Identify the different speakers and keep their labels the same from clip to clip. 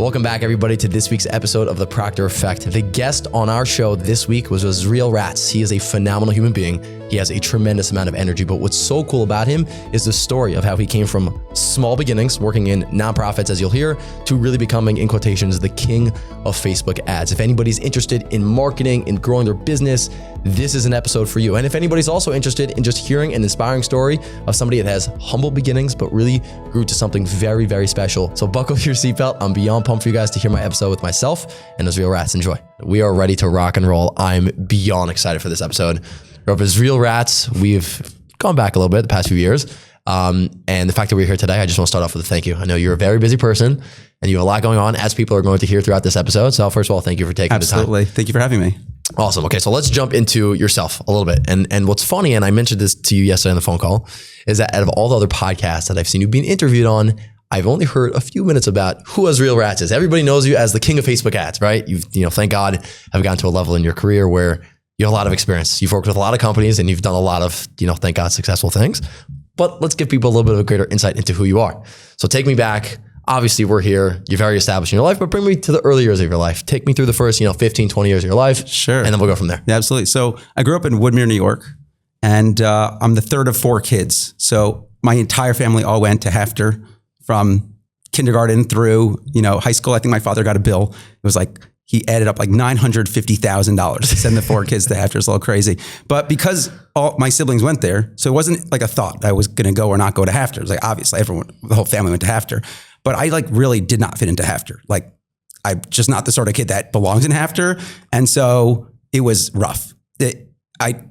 Speaker 1: Welcome back, everybody, to this week's episode of The Proctor Effect. The guest on our show this week was Azriel Ratz. He is a phenomenal human being. He has a tremendous amount of energy, but what's so cool about him is the story of how he came from small beginnings, working in nonprofits, as you'll hear, to really becoming, in quotations, the king of Facebook ads. If anybody's interested in marketing and growing their business, this is an episode for you. And if anybody's also interested in just hearing an inspiring story of somebody that has humble beginnings, but really grew to something very, very special. So buckle your seatbelt. I'm beyond pumped for you guys to hear my episode with myself and Azriel Ratz. Enjoy. We are ready to rock and roll. I'm beyond excited for this episode. We're with Azriel Ratz. We've gone back a little bit the past few years. And the fact that we're here today, I just want to start off with a thank you. I know you're a very busy person and you have a lot going on, as people are going to hear throughout this episode. So first of all, thank you for taking the time.
Speaker 2: Absolutely. Thank you for having me.
Speaker 1: Awesome. Okay, so let's jump into yourself a little bit. And what's funny, and I mentioned this to you yesterday on the phone call, is that out of all the other podcasts that I've seen you being interviewed on, I've only heard a few minutes about who Azriel Ratz is. Everybody knows you as the king of Facebook ads, right? You've, thank God, have gotten to a level in your career where you have a lot of experience. You've worked with a lot of companies and you've done a lot of, thank God, successful things. But let's give people a little bit of a greater insight into who you are. So take me back. Obviously, we're here. You're very established in your life, but bring me to the early years of your life. Take me through the first, 15, 20 years of your life.
Speaker 2: Sure.
Speaker 1: And then we'll go from there.
Speaker 2: Yeah, absolutely. So I grew up in Woodmere, New York, and I'm the third of four kids. So my entire family all went to Hafter from kindergarten through, high school. I think my father got a bill. It was like, he added up like $950,000 to send the four kids to Hafter. It's a little crazy. But because all my siblings went there, so it wasn't like a thought I was going to go or not go to Hafter. It was like, obviously, the whole family went to Hafter. But I really did not fit into Hafter. I'm just not the sort of kid that belongs in Hafter. And so it was rough. It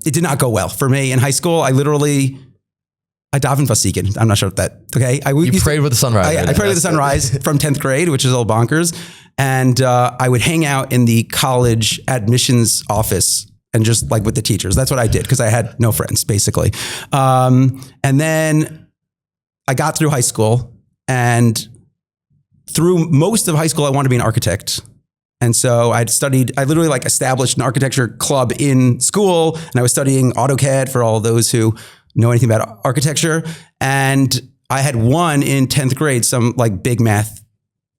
Speaker 2: did not go well for me in high school. I davened vasiken. I'm not sure if that, okay.
Speaker 1: You prayed with the sunrise.
Speaker 2: I prayed with the sunrise from 10th grade, which is all bonkers. And I would hang out in the college admissions office and just with the teachers. That's what I did because I had no friends, basically. And then I got through high school, and through most of high school, I wanted to be an architect. And so I literally established an architecture club in school, and I was studying AutoCAD for all those who know anything about architecture. And I had won in 10th grade some big math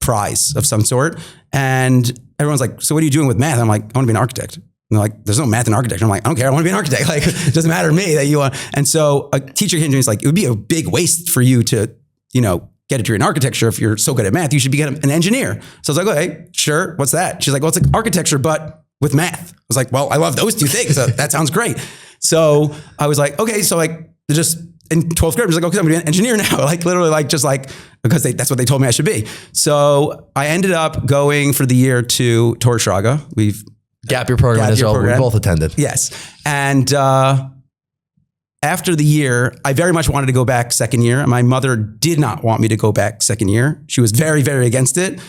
Speaker 2: prize of some sort. And everyone's like, so what are you doing with math? I'm like, I want to be an architect. And they're like, there's no math in architecture. I'm like, I don't care. I want to be an architect. It doesn't matter to me that you want. And so a teacher came to me and was like, it would be a big waste for you to, get a degree in architecture. If you're so good at math, you should become an engineer. So I was like, okay, sure. What's that? She's like, well, it's like architecture, but with math. I was like, well, I love those two things. So that sounds great. So I was like, okay. So just in 12th grade, I was like, okay, I'm gonna be an engineer now. Because that's what they told me I should be. So I ended up going for the year to Torres Shraga.
Speaker 1: Gap year program in Israel. We both attended.
Speaker 2: Yes. And, after the year, I very much wanted to go back second year. My mother did not want me to go back second year. She was very, very against it.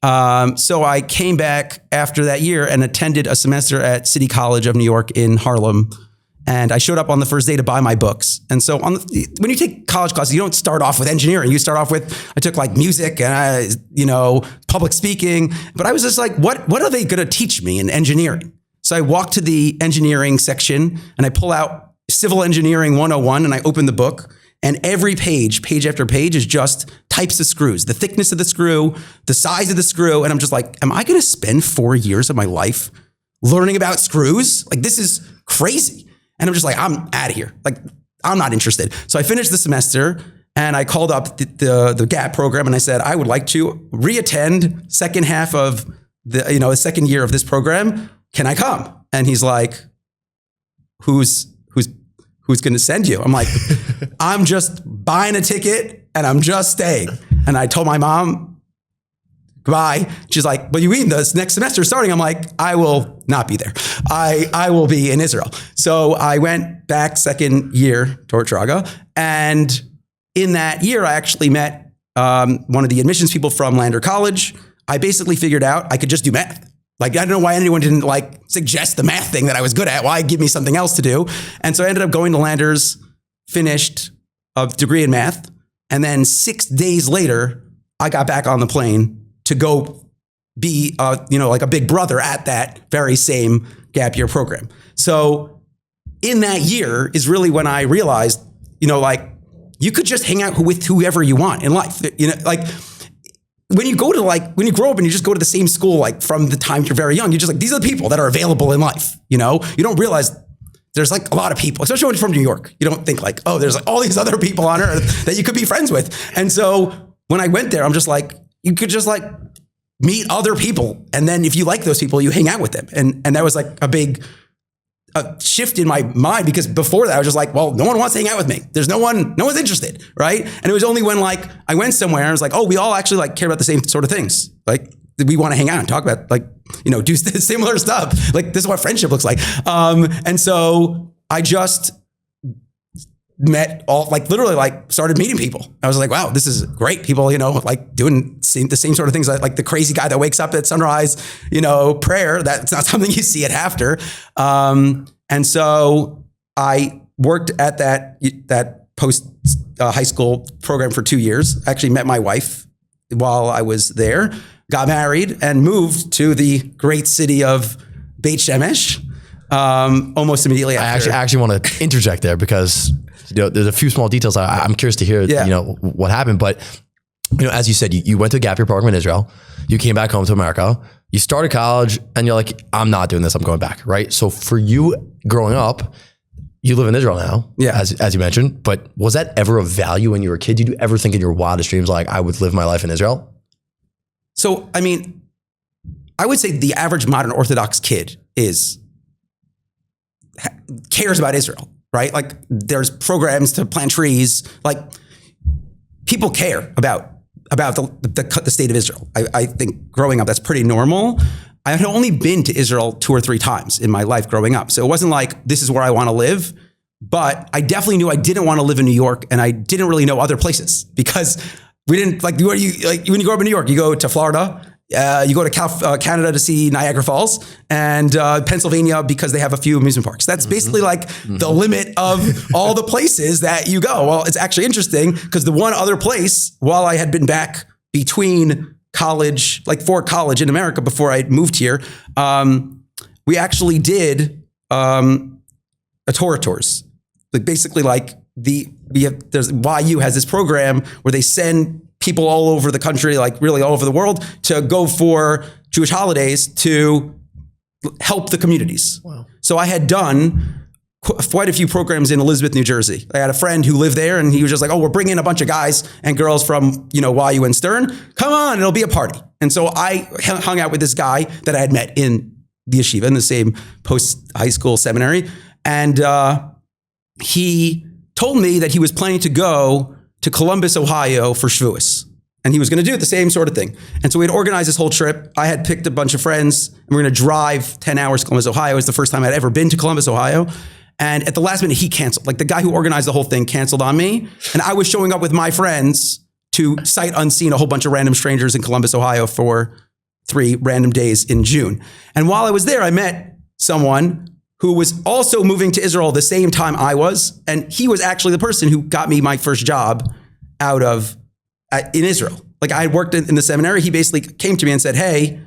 Speaker 2: So I came back after that year and attended a semester at City College of New York in Harlem. And I showed up on the first day to buy my books. And so when you take college classes, you don't start off with engineering. You start off I took music and public speaking. But I was just like, what are they going to teach me in engineering? So I walked to the engineering section and I pull out Civil Engineering 101, and I open the book, and every page after page is just types of screws, the thickness of the screw, the size of the screw. And I'm just like, am I going to spend 4 years of my life learning about screws? This is crazy. And I'm just like, I'm out of here. I'm not interested. So I finished the semester and I called up the GAP program and I said, I would like to reattend second half of the second year of this program. Can I come? And he's like, who's going to send you? I'm like, I'm just buying a ticket and I'm just staying. And I told my mom, goodbye. She's like, well, you mean this next semester starting? I'm like, I will not be there. I will be in Israel. So I went back second year to Shraga. And in that year, I actually met one of the admissions people from Lander College. I basically figured out I could just do math. I don't know why anyone didn't suggest the math thing that I was good at. Why give me something else to do? And so I ended up going to Landers, finished a degree in math. And then 6 days later, I got back on the plane to go be, a big brother at that very same gap year program. So in that year is really when I realized, you could just hang out with whoever you want in life. when you grow up and you just go to the same school, like from the time you're very young, you're just like, these are the people that are available in life. You know, you don't realize there's like a lot of people, especially when you're from New York. You don't think like, oh, there's like all these other people on earth that you could be friends with. And so when I went there, I'm just like, you could just like meet other people. And then if you like those people, you hang out with them. And that was like a big shift in my mind, because before that I was just like, well, no one wants to hang out with me. There's no one's interested. Right. And it was only when like I went somewhere and I was like, oh, we all actually like care about the same sort of things. Like we want to hang out and talk about like, you know, do similar stuff. Like this is what friendship looks like. And so I just met all, like literally like started meeting people. I was like, wow, this is great. People, you know, like doing the same sort of things, like the crazy guy that wakes up at sunrise, you know, prayer. That's not something you see at After. And so I worked at that post high school program for 2 years. Actually met my wife while I was there, got married and moved to the great city of Beit Shemesh almost immediately after.
Speaker 1: I actually want to interject there because, you know, there's a few small details I'm curious to hear, you know, what happened. But, you know, as you said, you went to a gap year program in Israel. You came back home to America. You started college and you're like, I'm not doing this. I'm going back, right? So for you growing up, you live in Israel now, as you mentioned. But was that ever a value when you were a kid? Did you ever think in your wildest dreams, like, I would live my life in Israel?
Speaker 2: So, I mean, I would say the average modern Orthodox kid cares about Israel, right? Like there's programs to plant trees. Like people care about the state of Israel. I think growing up, that's pretty normal. I had only been to Israel 2 or 3 times in my life growing up. So it wasn't like, this is where I want to live, but I definitely knew I didn't want to live in New York, and I didn't really know other places because we didn't like, when you grow up in New York, you go to Florida, you go to Canada to see Niagara Falls, and Pennsylvania because they have a few amusement parks. That's basically like the limit of all the places that you go. Well, it's actually interesting because the one other place, while I had been back between college, like for college in America before I moved here, we actually did a Torah tours. Like basically like there's YU has this program where they send people all over the country, like really all over the world, to go for Jewish holidays to help the communities. Wow. So I had done quite a few programs in Elizabeth, New Jersey. I had a friend who lived there, and he was just like, oh, we're bringing a bunch of guys and girls from, you know, YU and Stern. Come on, it'll be a party. And so I hung out with this guy that I had met in the yeshiva, in the same post-high school seminary. And he told me that he was planning to go to Columbus, Ohio for Shavuos. And he was going to do the same sort of thing. And so we had organized this whole trip. I had picked a bunch of friends, and we were going to drive 10 hours to Columbus, Ohio. It was the first time I'd ever been to Columbus, Ohio. And at the last minute, he canceled. Like the guy who organized the whole thing canceled on me. And I was showing up with my friends to sight unseen a whole bunch of random strangers in Columbus, Ohio for 3 random days in June. And while I was there, I met someone who was also moving to Israel the same time I was. And he was actually the person who got me my first job in Israel. Like I had worked in the seminary. He basically came to me and said, hey,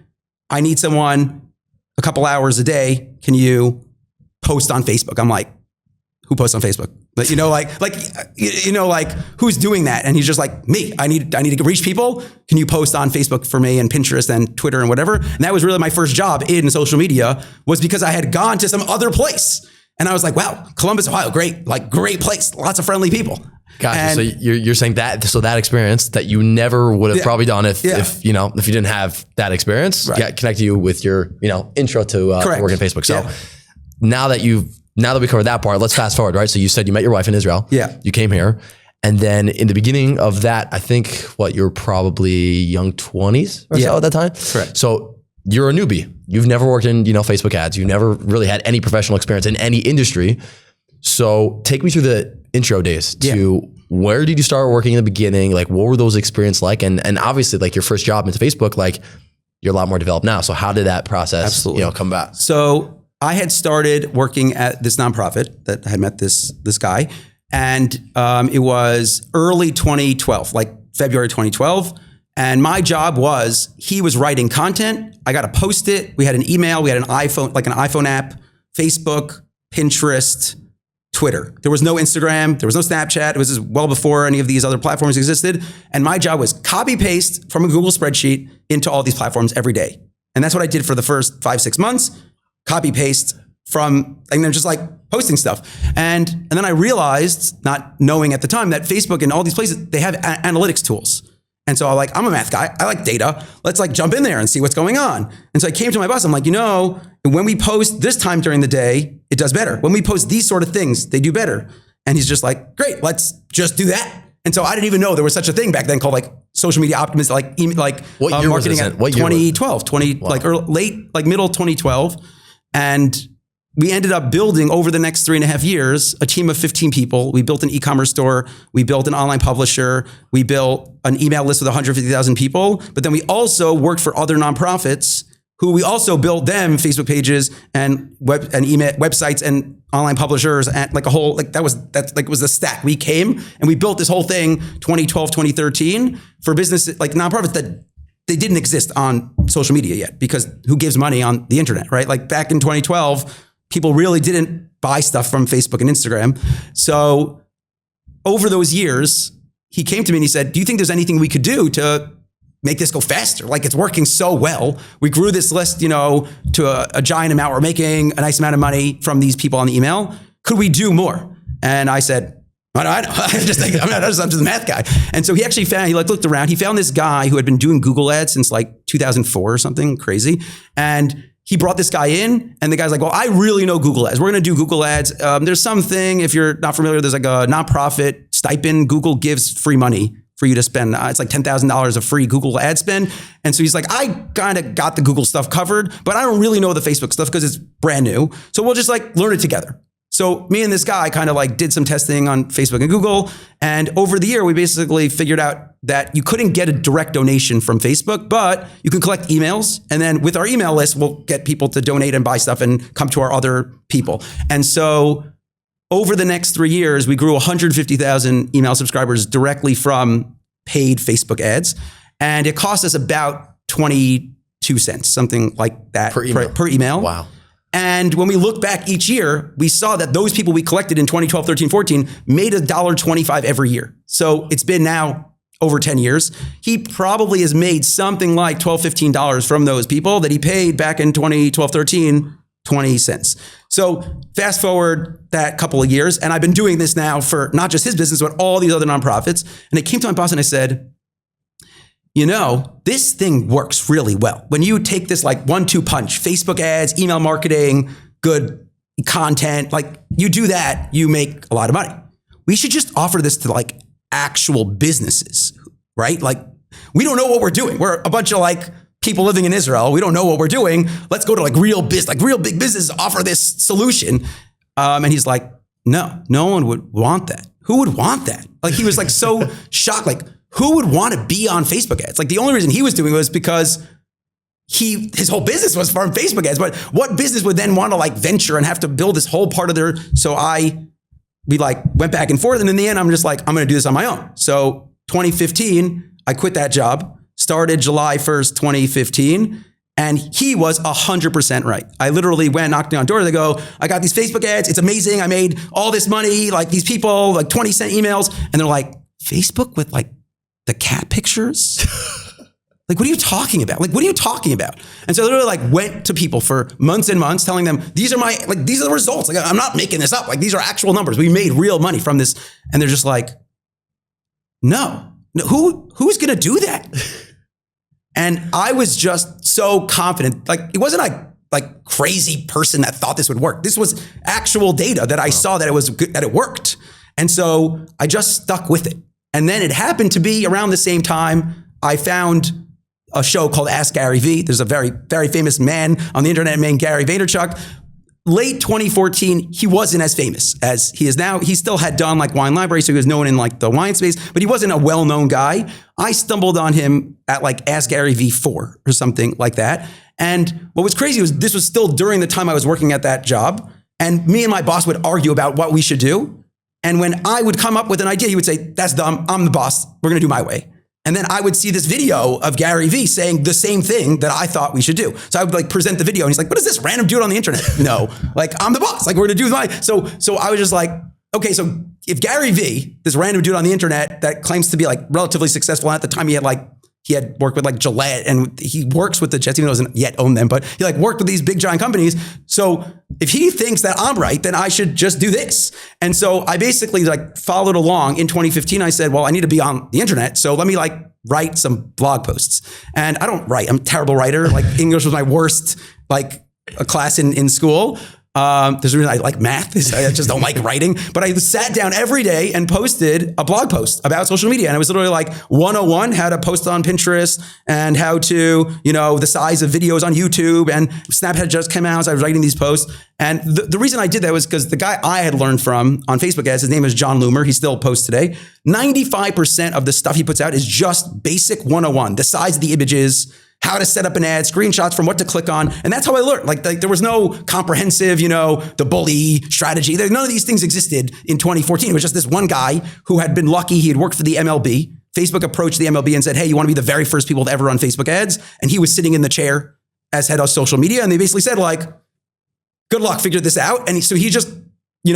Speaker 2: I need someone a couple hours a day. Can you post on Facebook? I'm like, who posts on Facebook? But like who's doing that? And he's just like, me. I need to reach people. Can you post on Facebook for me and Pinterest and Twitter and whatever? And that was really my first job in social media, was because I had gone to some other place. And I was like, wow, Columbus, Ohio, great place. Lots of friendly people.
Speaker 1: Gotcha. So you're saying that, so that experience that you never would have probably done if you didn't have that experience, connect you with your, intro to working Facebook. So now that we covered that part, let's fast forward, right? So you said you met your wife in Israel. Yeah. You came here. And then in the beginning of that, I think you were probably young 20s or so at that time.
Speaker 2: Correct.
Speaker 1: So you're a newbie. You've never worked in, Facebook ads. You've never really had any professional experience in any industry. So take me through the intro days to where did you start working in the beginning? Like, what were those experiences like? And obviously like your first job into Facebook, like you're a lot more developed now. So how did that process, come about?
Speaker 2: So I had started working at this nonprofit that I had met this guy, and it was early 2012, like February 2012. And my job was, he was writing content. I got to post it. We had an email. We had an iPhone, like an iPhone app, Facebook, Pinterest, Twitter. There was no Instagram. There was no Snapchat. It was just well before any of these other platforms existed. And my job was copy paste from a Google spreadsheet into all these platforms every day. And that's what I did for the first 5-6 months. Copy paste from, and then just like posting stuff. And then I realized, not knowing at the time, that Facebook and all these places, they have analytics tools. And so I'm a math guy. I like data. Let's like jump in there and see what's going on. And so I came to my boss. I'm like, when we post this time during the day, it does better. When we post these sort of things, they do better. And he's just like, great, let's just do that. And so I didn't even know there was such a thing back then called like social media optimism,
Speaker 1: what year
Speaker 2: marketing
Speaker 1: was this
Speaker 2: at
Speaker 1: in? What year
Speaker 2: 2012, middle 2012. And we ended up building over the next 3.5 years, a team of 15 people. We built an e-commerce store. We built an online publisher. We built an email list with 150,000 people. But then we also worked for other nonprofits who we also built them Facebook pages and email websites and online publishers and like a whole, it was the stack. We came and we built this whole thing 2012, 2013 for businesses like nonprofits that they didn't exist on social media yet, because who gives money on the internet, right? Like back in 2012, people really didn't buy stuff from Facebook and Instagram. So over those years, he came to me and he said, do you think there's anything we could do to make this go faster? Like, it's working so well. We grew this list, to a giant amount. We're making a nice amount of money from these people on the email. Could we do more? And I said, I know. I'm just a math guy. And so he actually looked around. He found this guy who had been doing Google ads since like 2004 or something crazy. And he brought this guy in, and the guy's like, well, I really know Google ads. We're going to do Google ads. There's something, if you're not familiar, there's like a nonprofit stipend. Google gives free money for you to spend. It's like $10,000 of free Google ad spend. And so he's like, I kind of got the Google stuff covered, but I don't really know the Facebook stuff because it's brand new. So we'll just like learn it together. So me and this guy kind of like did some testing on Facebook and Google. And over the year, we basically figured out that you couldn't get a direct donation from Facebook, but you can collect emails. And then with our email list, we'll get people to donate and buy stuff and come to our other people. And so over the next 3 years, we grew 150,000 email subscribers directly from paid Facebook ads. And it cost us about 22 cents, something like that
Speaker 1: per email. Wow.
Speaker 2: And when we look back each year, we saw that those people we collected in 2012, 13, 14 made $1.25 every year. So it's been now over 10 years. He probably has made something like $12, $15 from those people that he paid back in 2012, 13, 20 cents. So fast forward that couple of years, and I've been doing this now for not just his business, but all these other nonprofits. And I came to my boss and I said, this thing works really well. When you take this like 1-2 punch, Facebook ads, email marketing, good content, like you do that, you make a lot of money. We should just offer this to like actual businesses, right? Like, we don't know what we're doing. We're a bunch of like people living in Israel. We don't know what we're doing. Let's go to like real big businesses, offer this solution. And he's like, no one would want that. Who would want that? Like, he was like so shocked, like, who would want to be on Facebook ads? Like, the only reason he was doing it was because his whole business was from Facebook ads. But what business would then want to like venture and have to build this whole part of their? So we like went back and forth, and in the end, I'm just like, I'm going to do this on my own. So 2015, I quit that job. Started July 1st, 2015. And he was 100% right. I literally went knocking on doors. They go, I got these Facebook ads. It's amazing. I made all this money. Like, these people, like 20-cent emails. And they're like, Facebook with like the cat pictures? Like, what are you talking about? Like, what are you talking about? And so I literally like went to people for months and months telling them, these are the results. Like, I'm not making this up. Like, these are actual numbers. We made real money from this. And they're just like, no, who's going to do that? And I was just so confident. Like, it wasn't like crazy person that thought this would work. This was actual data that I saw that it was good, that it worked. And so I just stuck with it. And then it happened to be around the same time I found a show called Ask Gary V. There's a very, very famous man on the internet named Gary Vaynerchuk. Late 2014, he wasn't as famous as he is now. He still had done like Wine Library, so he was known in like the wine space, but he wasn't a well-known guy. I stumbled on him at like Ask Gary V4 or something like that. And what was crazy was this was still during the time I was working at that job. And me and my boss would argue about what we should do. And when I would come up with an idea, he would say, that's dumb. I'm the boss. We're going to do my way. And then I would see this video of Gary Vee saying the same thing that I thought we should do. So I would like present the video and he's like, what is this random dude on the internet? No, like I'm the boss. Like we're gonna do my, so I was just like, okay, so if Gary Vee, this random dude on the internet that claims to be like relatively successful, and at the time he had worked with like Gillette and he works with the Jets, even though he doesn't yet own them, but he like worked with these big giant companies. So if he thinks that I'm right, then I should just do this. And so I basically like followed along. In 2015, I said, well, I need to be on the internet. So let me like write some blog posts. And I don't write, I'm a terrible writer. Like English was my worst, like a class in school. There's a reason I like math is I just don't like writing, but I sat down every day and posted a blog post about social media. And it was literally like 101, how to post on Pinterest and how to, the size of videos on YouTube, and Snapchat just came out. So I was writing these posts. And the reason I did that was because the guy I had learned from on Facebook ads, his name is John Loomer. He still posts today. 95% of the stuff he puts out is just basic 101, the size of the images, how to set up an ad, screenshots from what to click on. And that's how I learned. Like there was no comprehensive, the bully strategy. None of these things existed in 2014. It was just this one guy who had been lucky. He had worked for the MLB. Facebook approached the MLB and said, hey, you want to be the very first people to ever run Facebook ads? And he was sitting in the chair as head of social media. And they basically said like, good luck, figure this out. And so he just,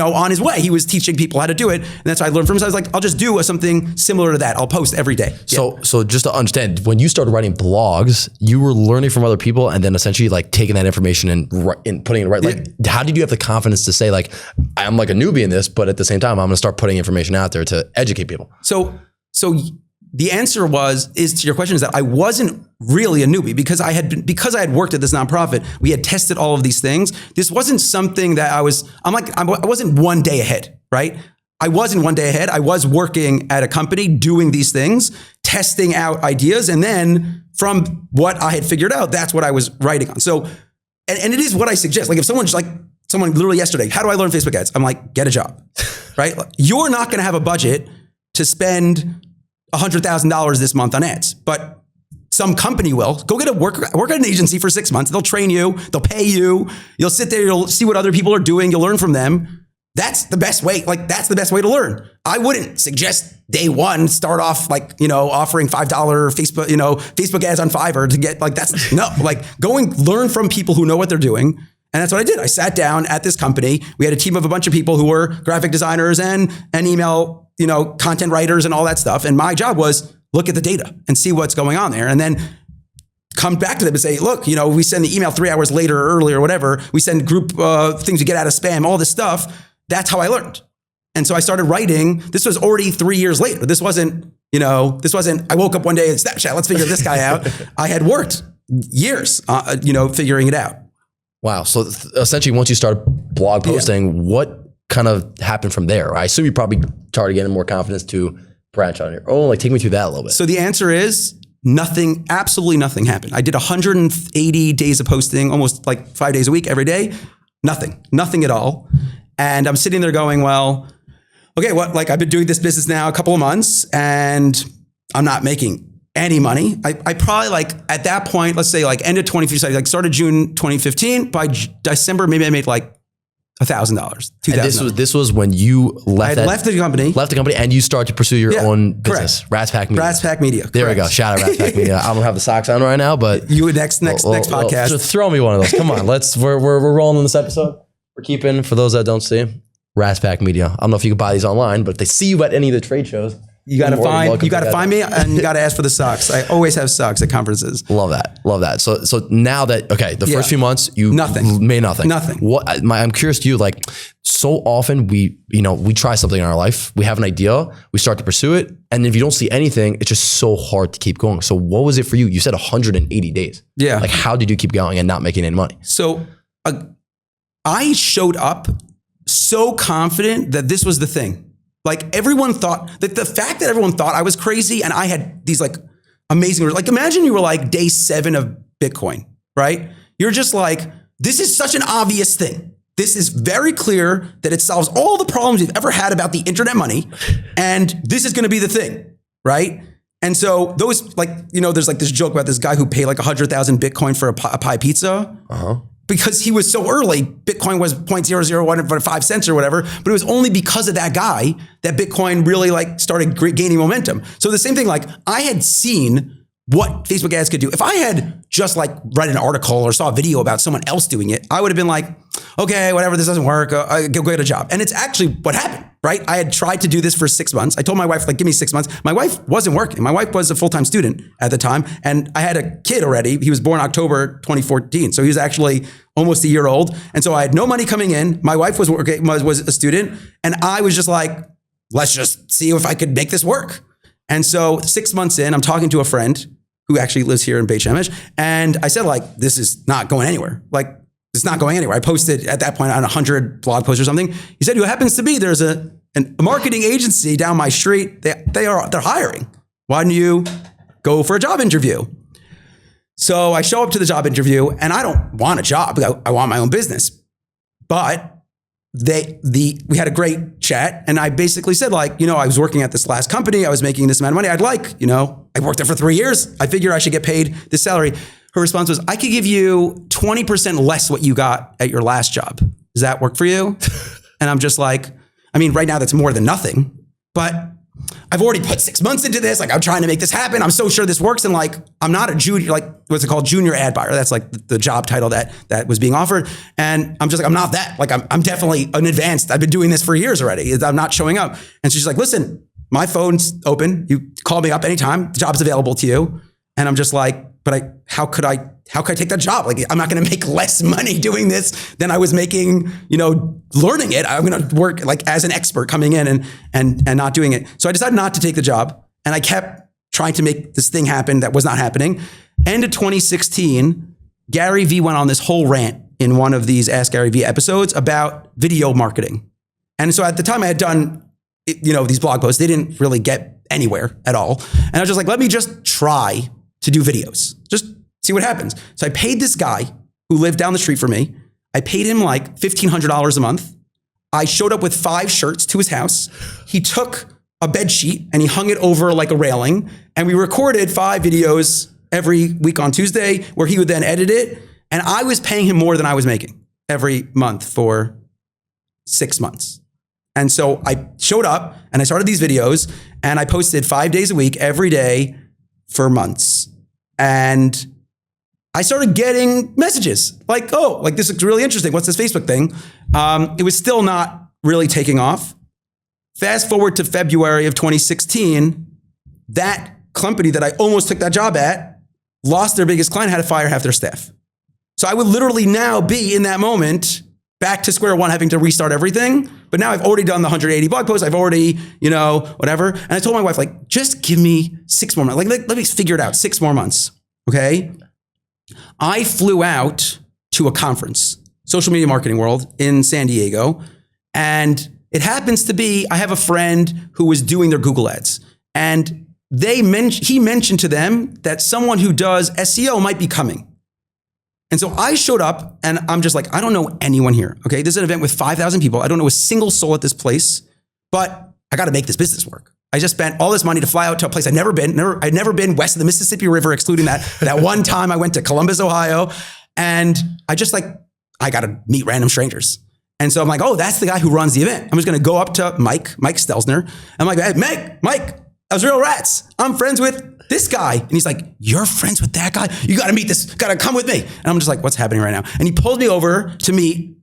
Speaker 2: on his way, he was teaching people how to do it. And that's how I learned from him. So I was like, I'll just do something similar to that. I'll post every day.
Speaker 1: So just to understand, when you started writing blogs, you were learning from other people and then essentially like taking that information and putting it right. Like, how did you have the confidence to say like, I'm like a newbie in this, but at the same time, I'm going to start putting information out there to educate people?
Speaker 2: So the answer is to your question is that I wasn't really a newbie because I had worked at this nonprofit. We had tested all of these things. This wasn't something that I wasn't one day ahead, right? I wasn't one day ahead. I was working at a company doing these things, testing out ideas. And then from what I had figured out, that's what I was writing on. So, and it is what I suggest. Like if someone literally yesterday, how do I learn Facebook ads? I'm like, get a job, right? You're not going to have a budget to spend $100,000 this month on ads, but some company will. Go get work at an agency for 6 months. They'll train you. They'll pay you. You'll sit there. You'll see what other people are doing. You'll learn from them. That's the best way. Like that's the best way to learn. I wouldn't suggest day one start off like offering $5 Facebook ads on Fiverr to get go and learn from people who know what they're doing. And that's what I did. I sat down at this company. We had a team of a bunch of people who were graphic designers and email content writers and all that stuff. And my job was look at the data and see what's going on there. And then come back to them and say, look, we send the email 3 hours later or earlier or whatever. We send group things we get out of spam, all this stuff. That's how I learned. And so I started writing. This was already 3 years later. This wasn't, I woke up one day and Snapchat, let's figure this guy out. I had worked years, figuring it out.
Speaker 1: Wow. So essentially once you started blog posting, what kind of happened from there? I assume you probably started getting more confidence to branch on your own. Like take me through that a little bit.
Speaker 2: So the answer is nothing, absolutely nothing happened. I did 180 days of posting, almost like 5 days a week, every day. Nothing at all. And I'm sitting there going, well, okay, I've been doing this business now a couple of months and I'm not making any money. I probably at that point, let's say end of 2015, started June 2015. By December, maybe I made $1,000, $2,000.
Speaker 1: This was when you left
Speaker 2: the company,
Speaker 1: and you started to pursue your own business. Ratz Pack Media.
Speaker 2: Ratz Pack Media.
Speaker 1: There we go. Shout out Ratz Pack Media. I don't have the socks on right now, but
Speaker 2: you next podcast.
Speaker 1: Just throw me one of those. Come on, we're rolling in this episode. We're keeping, for those that don't see, Ratz Pack Media. I don't know if you can buy these online, but if they see you at any of the trade shows, you got to find me and you got to ask for the socks. I always have socks at conferences. Love that. So now that, the first few months you made nothing. I'm curious to you, so often we try something in our life, we have an idea, we start to pursue it. And if you don't see anything, it's just so hard to keep going. So what was it for you? You said 180 days.
Speaker 2: Yeah.
Speaker 1: How did you keep going and not making any money?
Speaker 2: So I showed up so confident that this was the thing. Everyone thought that the fact that everyone thought I was crazy and I had these amazing, imagine you were day 7 of Bitcoin, right? You're just this is such an obvious thing. This is very clear that it solves all the problems you've ever had about the internet money. And this is going to be the thing, right? And so those there's this joke about this guy who paid 100,000 Bitcoin for a pie pizza. Uh-huh. because he was so early. Bitcoin was 0.001 cents or whatever, but it was only because of that guy that Bitcoin really like started gaining momentum. So the same thing, like I had seen what Facebook ads could do. If I had just like read an article or saw a video about someone else doing it, I would have been like, okay, whatever, this doesn't work, go get a job. And it's actually what happened, right? I had tried to do this for 6 months. I told my wife, like, give me 6 months. My wife wasn't working. My wife was a full-time student at the time. And I had a kid already. He was born October 2014. So he was actually almost a year old. And so I had no money coming in. My wife was a student. And I was just like, let's just see if I could make this work. And so 6 months in, I'm talking to a friend who actually lives here in Beit Shemesh. And I said, like, this is not going anywhere. Like, it's not going anywhere. I posted at that point on 100 blog posts or something. He said, who happens to be, there's a marketing agency down my street. They're hiring. Why don't you go for a job interview? So I show up to the job interview and I don't want a job. I want my own business. But we had a great chat and I basically said, like, I was working at this last company. I was making this amount of money. I worked there for 3 years. I figured I should get paid this salary. Her response was, I could give you 20% less what you got at your last job. Does that work for you? And I'm just like, I mean, right now that's more than nothing, but I've already put 6 months into this. Like, I'm trying to make this happen. I'm so sure this works. And like, I'm not a junior, like what's it called? Junior ad buyer. That's like the job title that was being offered. And I'm just like, I'm not that. Like, I'm definitely an advanced. I've been doing this for years already. I'm not showing up. And she's like, listen, my phone's open. You call me up anytime. The job's available to you. And I'm just like, but how could I take that job? Like, I'm not going to make less money doing this than I was making, learning it. I'm going to work like as an expert coming in and not doing it. So I decided not to take the job. And I kept trying to make this thing happen that was not happening. End of 2016, Gary Vee went on this whole rant in one of these Ask Gary Vee episodes about video marketing. And so at the time I had done, these blog posts. They didn't really get anywhere at all. And I was just like, let me just try to do videos. Just see what happens. So I paid this guy who lived down the street from me. I paid him like $1,500 a month. I showed up with 5 shirts to his house. He took a bed sheet and he hung it over like a railing. And we recorded 5 videos every week on Tuesday where he would then edit it. And I was paying him more than I was making every month for 6 months. And so I showed up and I started these videos and I posted 5 days a week, every day for months. And I started getting messages like, oh, like this looks really interesting. What's this Facebook thing? It was still not really taking off. Fast forward to February of 2016, that company that I almost took that job at lost their biggest client, had to fire half their staff. So I would literally now be in that moment back to square one, having to restart everything. But now I've already done the 180 blog posts. I've already, whatever. And I told my wife, like, just give me 6 more months. Like, let me figure it out. 6 more months. Okay. I flew out to a conference, Social Media Marketing World in San Diego. And it happens to be, I have a friend who was doing their Google ads. And he mentioned to them that someone who does SEO might be coming. And so I showed up and I'm just like, I don't know anyone here. Okay. This is an event with 5,000 people. I don't know a single soul at this place, but I got to make this business work. I just spent all this money to fly out to a place I'd never been. I'd never been west of the Mississippi River, excluding that one time I went to Columbus, Ohio. And I got to meet random strangers. And so I'm like, oh, that's the guy who runs the event. I'm just going to go up to Mike Stelzner. I'm like, hey, Mike, Azriel Ratz. I'm friends with this guy. And he's like, you're friends with that guy? You got to meet this, got to come with me. And I'm just like, what's happening right now? And he pulls me over to meet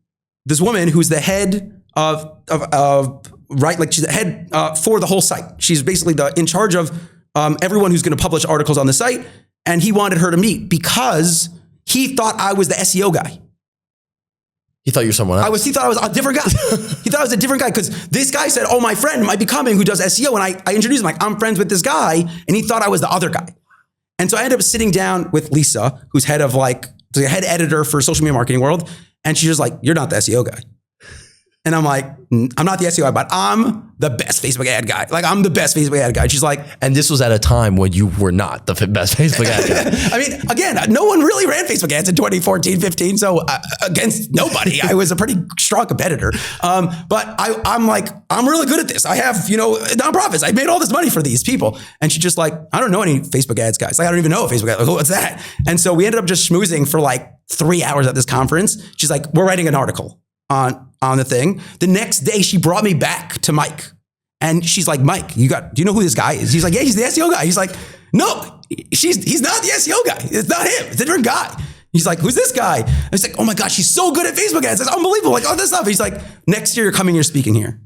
Speaker 2: this woman who's the head she's the head for the whole site. She's basically in charge of everyone who's going to publish articles on the site. And he wanted her to meet because he thought I was the SEO guy.
Speaker 1: He thought you were someone else.
Speaker 2: He thought I was a different guy. He thought I was a different guy because this guy said, oh, my friend might be coming who does SEO. And I introduced him like, I'm friends with this guy. And he thought I was the other guy. And so I ended up sitting down with Lisa, who's head editor for Social Media Marketing World. And she's just like, you're not the SEO guy. And I'm like, I'm not the SEO guy, but I'm the best Facebook ad guy. Like, I'm the best Facebook ad guy. She's like,
Speaker 1: and this was at a time when you were not the best Facebook ad guy.
Speaker 2: I mean, again, no one really ran Facebook ads in 2014, 15. So against nobody, I was a pretty strong competitor. But I'm like, I'm really good at this. I have, nonprofits. I made all this money for these people. And she's just like, I don't know any Facebook ads guys. Like, I don't even know a Facebook ad. Like, what's that? And so we ended up just schmoozing for like 3 hours at this conference. She's like, we're writing an article on the thing. The next day she brought me back to Mike. And she's like, Mike, do you know who this guy is? He's like, yeah, he's the SEO guy. He's like, no, he's not the SEO guy. It's not him. It's a different guy. He's like, who's this guy? And he's like, oh my gosh, she's so good at Facebook ads. It's unbelievable. Like all this stuff. He's like, next year you're coming, you're speaking here.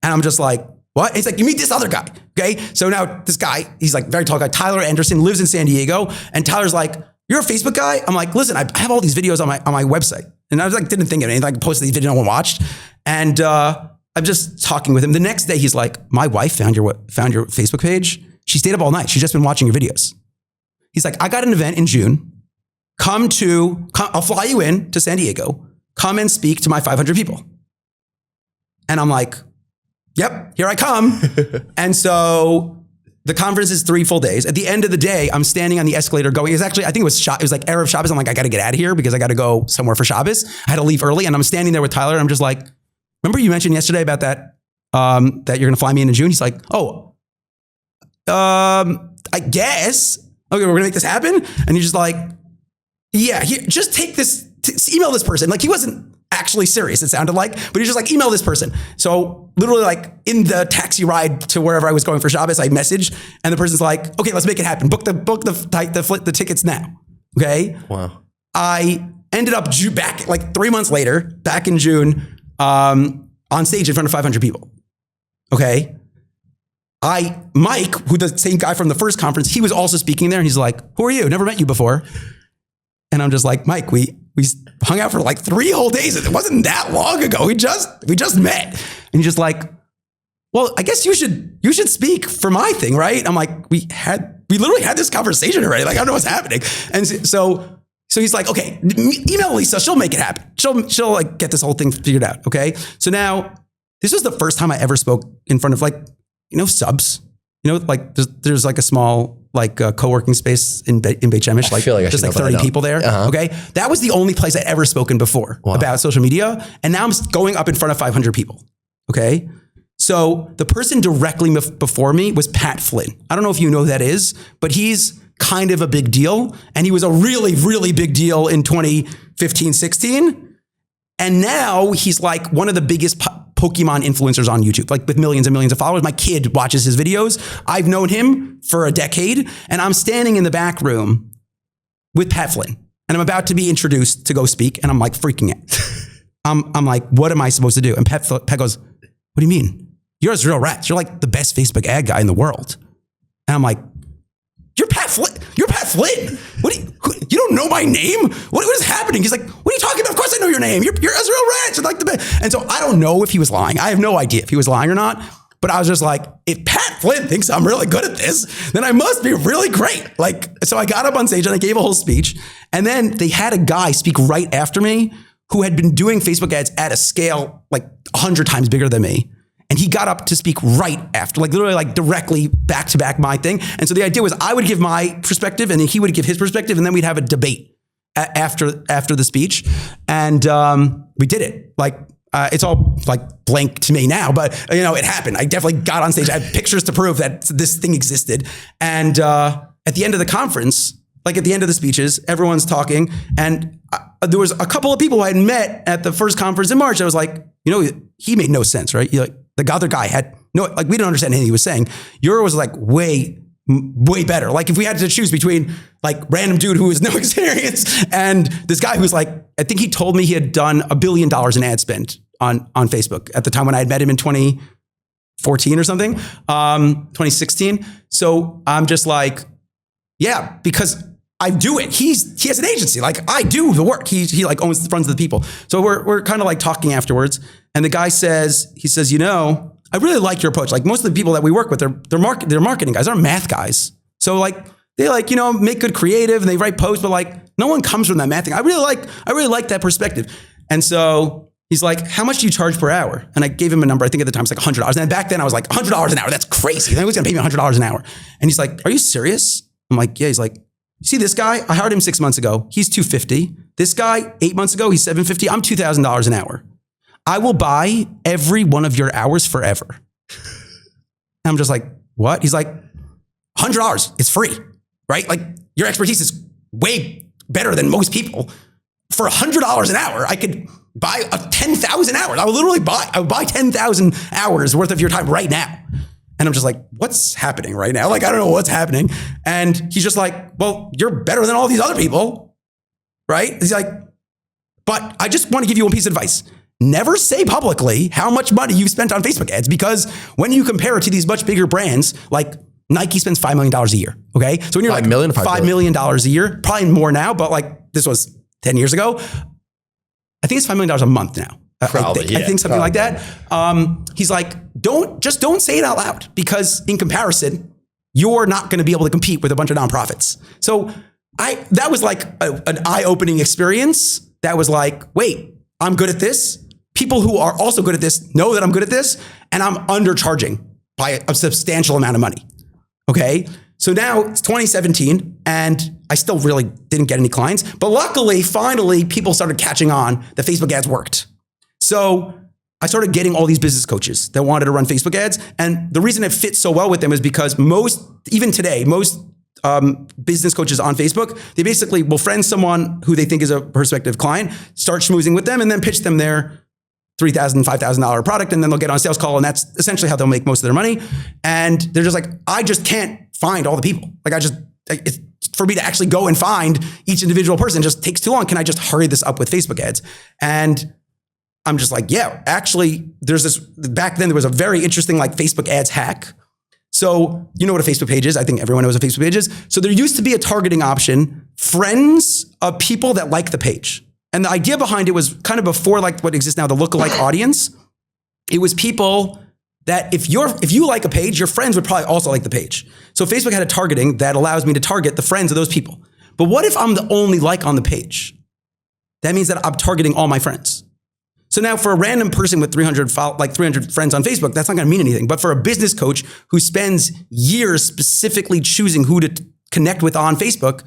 Speaker 2: And I'm just like, what? He's like, you meet this other guy. Okay. So now this guy, he's like very tall guy, Tyler Anderson, lives in San Diego. And Tyler's like, you're a Facebook guy? I'm like, listen, I have all these videos on my website. And I was like, didn't think of anything. Like posted these videos no one watched. And I'm just talking with him. The next day he's like, my wife found your Facebook page. She stayed up all night. She's just been watching your videos. He's like, I got an event in June. I'll fly you in to San Diego. Come and speak to my 500 people. And I'm like, yep, here I come. And so the conference is 3 full days. At the end of the day, I'm standing on the escalator going, I think it was like Erev Shabbos. I'm like, I got to get out of here because I got to go somewhere for Shabbos. I had to leave early and I'm standing there with Tyler. And I'm just like, remember you mentioned yesterday about that you're going to fly me in June? He's like, I guess. Okay, we're going to make this happen. And he's just like, yeah, here, just take this, email this person. Like he wasn't actually serious, it sounded like, but he's just like, email this person. So literally like in the taxi ride to wherever I was going for Shabbos, I messaged and the person's like, okay, let's make it happen. Book the tickets now. Okay.
Speaker 1: Wow. I
Speaker 2: ended up back like 3 months later, back in June, on stage in front of 500 people. Okay. Mike, who the same guy from the first conference, he was also speaking there and he's like, who are you? Never met you before. And I'm just like, Mike, we hung out for like 3 whole days. It wasn't that long ago. We just met. And he's just like, well, I guess you should speak for my thing, right? I'm like, we literally had this conversation already. Like, I don't know what's happening. And so he's like, okay, email Lisa. She'll make it happen. She'll like get this whole thing figured out. Okay. So now this was the first time I ever spoke in front of like, subs, like there's like a small like co-working space in Beit Shemesh, like just like 30 people there. Uh-huh. Okay. That was the only place I'd ever spoken before about social media. And now I'm going up in front of 500 people. Okay. So the person directly before me was Pat Flynn. I don't know if you know who that is, but he's kind of a big deal. And he was a really, really big deal in 2015, 16. And now he's like one of the biggest Pokemon influencers on YouTube, like with millions and millions of followers. My kid watches his videos. I've known him for a decade and I'm standing in the back room with Pat Flynn and I'm about to be introduced to go speak and I'm like freaking out. I'm like, what am I supposed to do? And Pat goes, what do you mean? You're Azriel Ratz. You're like the best Facebook ad guy in the world. And I'm like, you're Pat Flynn. You're Pat Flynn. You don't know my name? What is happening? He's like, what are you talking about? Of course I know your name. You're Azriel Ratz. You're like the best. And so I don't know if he was lying. I have no idea if he was lying or not. But I was just like, if Pat Flynn thinks I'm really good at this, then I must be really great. Like, so I got up on stage and I gave a whole speech. And then they had a guy speak right after me who had been doing Facebook ads at a scale like 100 times bigger than me. And he got up to speak right after, like literally like directly back to back my thing. And so the idea was I would give my perspective and then he would give his perspective and then we'd have a debate after the speech. And we did it. Like it's all like blank to me now, but it happened. I definitely got on stage. I have pictures to prove that this thing existed. And at the end of the conference, like at the end of the speeches, everyone's talking. And there was a couple of people who I had met at the first conference in March. I was like, he made no sense, right? The other guy had we didn't understand anything he was saying. Yours was like way better. Like if we had to choose between like random dude who has no experience and this guy who's like, I think he told me he had done $1 billion in ad spend on Facebook at the time when I had met him in 2014 or something, 2016. So I'm just like, yeah, because I do it. He has an agency. Like I do the work. He like runs the people. So we're kind of like talking afterwards. And the guy says, I really like your approach. Like most of the people that we work with, they're marketing guys, they're math guys. So like they make good creative and they write posts, but like no one comes from that math thing. I really like that perspective. And so he's like, how much do you charge per hour? And I gave him a number. I think at the time it's like $100. And back then I was like, $100 an hour. That's crazy. Then he was going to pay me $100 an hour. And he's like, are you serious? I'm like, yeah. He's like, see this guy? I hired him 6 months ago. He's $250. This guy 8 months ago, he's $750. I'm $2,000 an hour. I will buy every one of your hours forever. And I'm just like, what? He's like, $100. It's free, right? Like your expertise is way better than most people. For $100 an hour, I could buy 10,000 hours. I would buy 10,000 hours worth of your time right now. And I'm just like, what's happening right now? Like, I don't know what's happening. And he's just like, well, you're better than all these other people, right? He's like, but I just want to give you one piece of advice. Never say publicly how much money you've spent on Facebook ads, because when you compare it to these much bigger brands, like Nike spends $5 million a year, okay? So when you're like $5 million a year, probably more now, but like this was 10 years ago, I think it's $5 million a month now.
Speaker 1: Probably,
Speaker 2: I think something like that. He's like, don't say it out loud, because in comparison, you're not going to be able to compete with a bunch of nonprofits. So that was like an eye-opening experience. That was like, wait, I'm good at this. People who are also good at this know that I'm good at this, and I'm undercharging by a substantial amount of money. Okay. So now it's 2017 and I still really didn't get any clients, but luckily, finally, people started catching on that Facebook ads worked. So I started getting all these business coaches that wanted to run Facebook ads. And the reason it fits so well with them is because even today, most business coaches on Facebook, they basically will friend someone who they think is a prospective client, start schmoozing with them, and then pitch them their $3,000, $5,000 product, and then they'll get on a sales call, and that's essentially how they'll make most of their money. And they're just like, I just can't find all the people. It's for me to actually go and find each individual person just takes too long. Can I just hurry this up with Facebook ads? And I'm just like, yeah, actually, back then there was a very interesting like Facebook ads hack. So you know what a Facebook page is? I think everyone knows what a Facebook page is. So there used to be a targeting option, friends of people that like the page. And the idea behind it was kind of before like what exists now, the lookalike audience. It was people that if you like a page, your friends would probably also like the page. So Facebook had a targeting that allows me to target the friends of those people. But what if I'm the only like on the page? That means that I'm targeting all my friends. So now for a random person with 300 friends on Facebook, that's not going to mean anything. But for a business coach who spends years specifically choosing who to connect with on Facebook,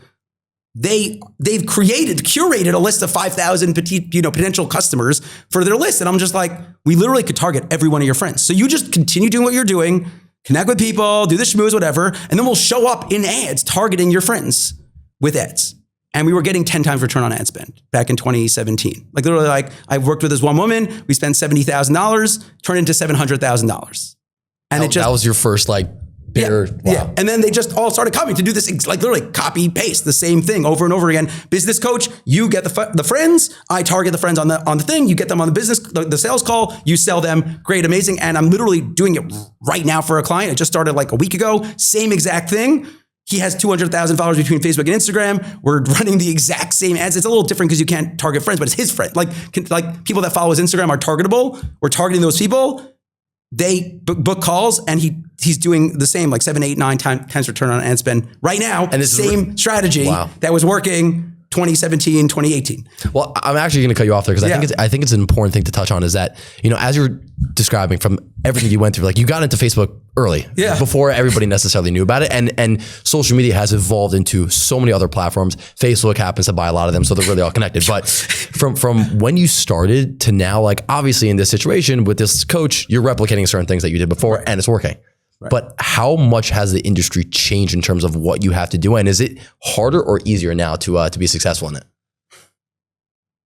Speaker 2: they've curated a list of 5,000 potential customers for their list. And I'm just like, we literally could target every one of your friends. So you just continue doing what you're doing, connect with people, do the schmooze, whatever, and then we'll show up in ads targeting your friends with ads. And we were getting 10 times return on ad spend back in 2017. Like literally, like I worked with this one woman, we spent $70,000, turned into $700,000. And that
Speaker 1: was your first like bigger.
Speaker 2: Yeah, wow. Yeah. And then they just all started coming to do this, like literally copy paste the same thing over and over again. Business coach, you get the friends, I target the friends on the thing, you get them on the sales call, you sell them, great, amazing. And I'm literally doing it right now for a client. It just started like a week ago, same exact thing. He has 200,000 followers between Facebook and Instagram. We're running the exact same ads. It's a little different because you can't target friends, but it's his friend. Like people that follow his Instagram are targetable. We're targeting those people. They book calls, and he's doing the same, like 7, 8, 9 times return on ad spend right now. And this same strategy that was working 2017, 2018.
Speaker 1: Well, I'm actually going to cut you off there because I think it's an important thing to touch on is that, as you're describing from everything you went through, like you got into Facebook early, before everybody necessarily knew about it. And social media has evolved into so many other platforms. Facebook happens to buy a lot of them, so they're really all connected. But from when you started to now, like obviously in this situation with this coach, you're replicating certain things that you did before and it's working. Right. But how much has the industry changed in terms of what you have to do? And is it harder or easier now to be successful in it?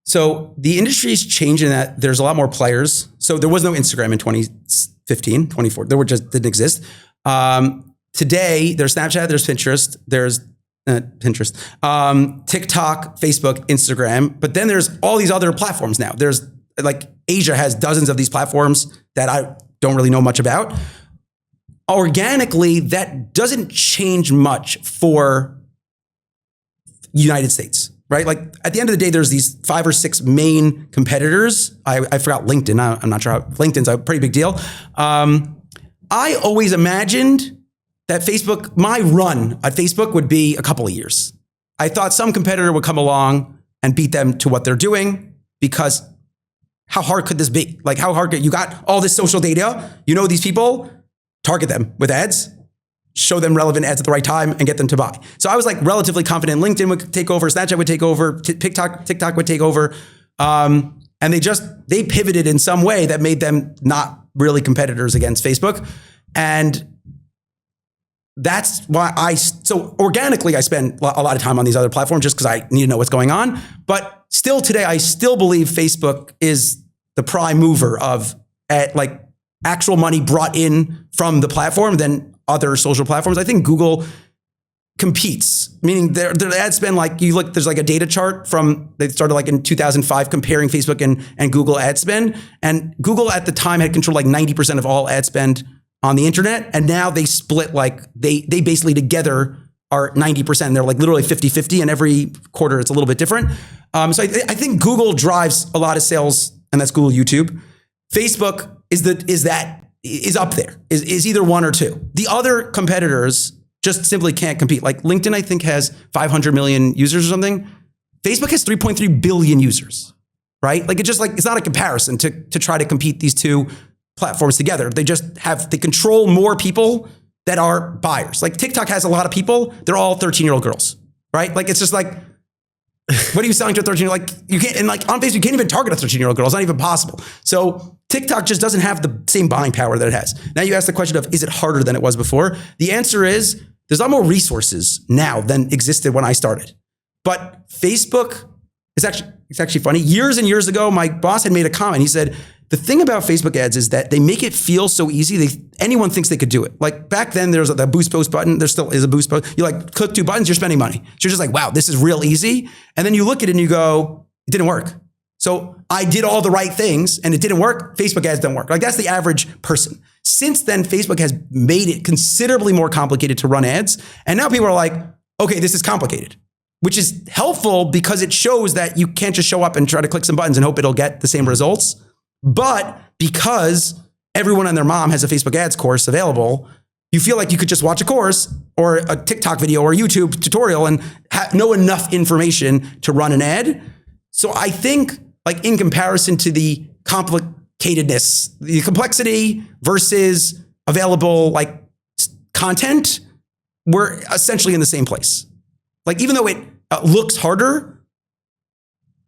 Speaker 2: So the industry's changed in that there's a lot more players. So there was no Instagram in 2015, 2014. There didn't exist. Today, there's Snapchat, there's Pinterest, TikTok, Facebook, Instagram. But then there's all these other platforms now. There's like Asia has dozens of these platforms that I don't really know much about. Organically, that doesn't change much for United States, right? Like at the end of the day, there's these 5 or 6 main competitors. I forgot LinkedIn. I'm not sure how LinkedIn's a pretty big deal. I always imagined that my run at Facebook would be a couple of years. I thought some competitor would come along and beat them to what they're doing, because how hard could this be? Like how hard you got all this social data, these people, target them with ads, show them relevant ads at the right time, and get them to buy. So I was like relatively confident LinkedIn would take over, Snapchat would take over, TikTok would take over. And they pivoted in some way that made them not really competitors against Facebook. And that's why so organically I spend a lot of time on these other platforms just because I need to know what's going on. But still today, I still believe Facebook is the prime mover of like actual money brought in from the platform than other social platforms. I think Google competes, meaning their ad spend, like you look, there's like a data chart from, they started like in 2005 comparing Facebook and Google ad spend. And Google at the time had controlled like 90% of all ad spend on the internet. And now they split, like they basically together are 90%. They're like literally 50-50, and every quarter it's a little bit different. So I think Google drives a lot of sales, and that's Google, YouTube. Facebook is up there, is either one or two. The other competitors just simply can't compete. Like LinkedIn, I think, has 500 million users or something. Facebook has 3.3 billion users, right? Like it's not a comparison to try to compete these two platforms together. They control more people that are buyers. Like TikTok has a lot of people. They're all 13-year-old girls, right? Like, it's just like, what are you selling to a 13-year-old? Like, you can't, and like on Facebook, you can't even target a 13-year-old girl. It's not even possible. So TikTok just doesn't have the same buying power that it has. Now you ask the question of, is it harder than it was before? The answer is, there's a lot more resources now than existed when I started. But Facebook, it's actually funny. Years and years ago, my boss had made a comment. He said, the thing about Facebook ads is that they make it feel so easy. Anyone thinks they could do it. Like back then, there was the boost post button. There still is a boost post. You like click 2 buttons, you're spending money. So you're just like, wow, this is real easy. And then you look at it and you go, it didn't work. So I did all the right things and it didn't work. Facebook ads don't work. Like that's the average person. Since then, Facebook has made it considerably more complicated to run ads. And now people are like, okay, this is complicated, which is helpful because it shows that you can't just show up and try to click some buttons and hope it'll get the same results. But because everyone and their mom has a Facebook ads course available, you feel like you could just watch a course or a TikTok video or a YouTube tutorial and know enough information to run an ad. So I think, like, in comparison to the complicatedness, the complexity versus available like content, we're essentially in the same place. Like, even though it looks harder,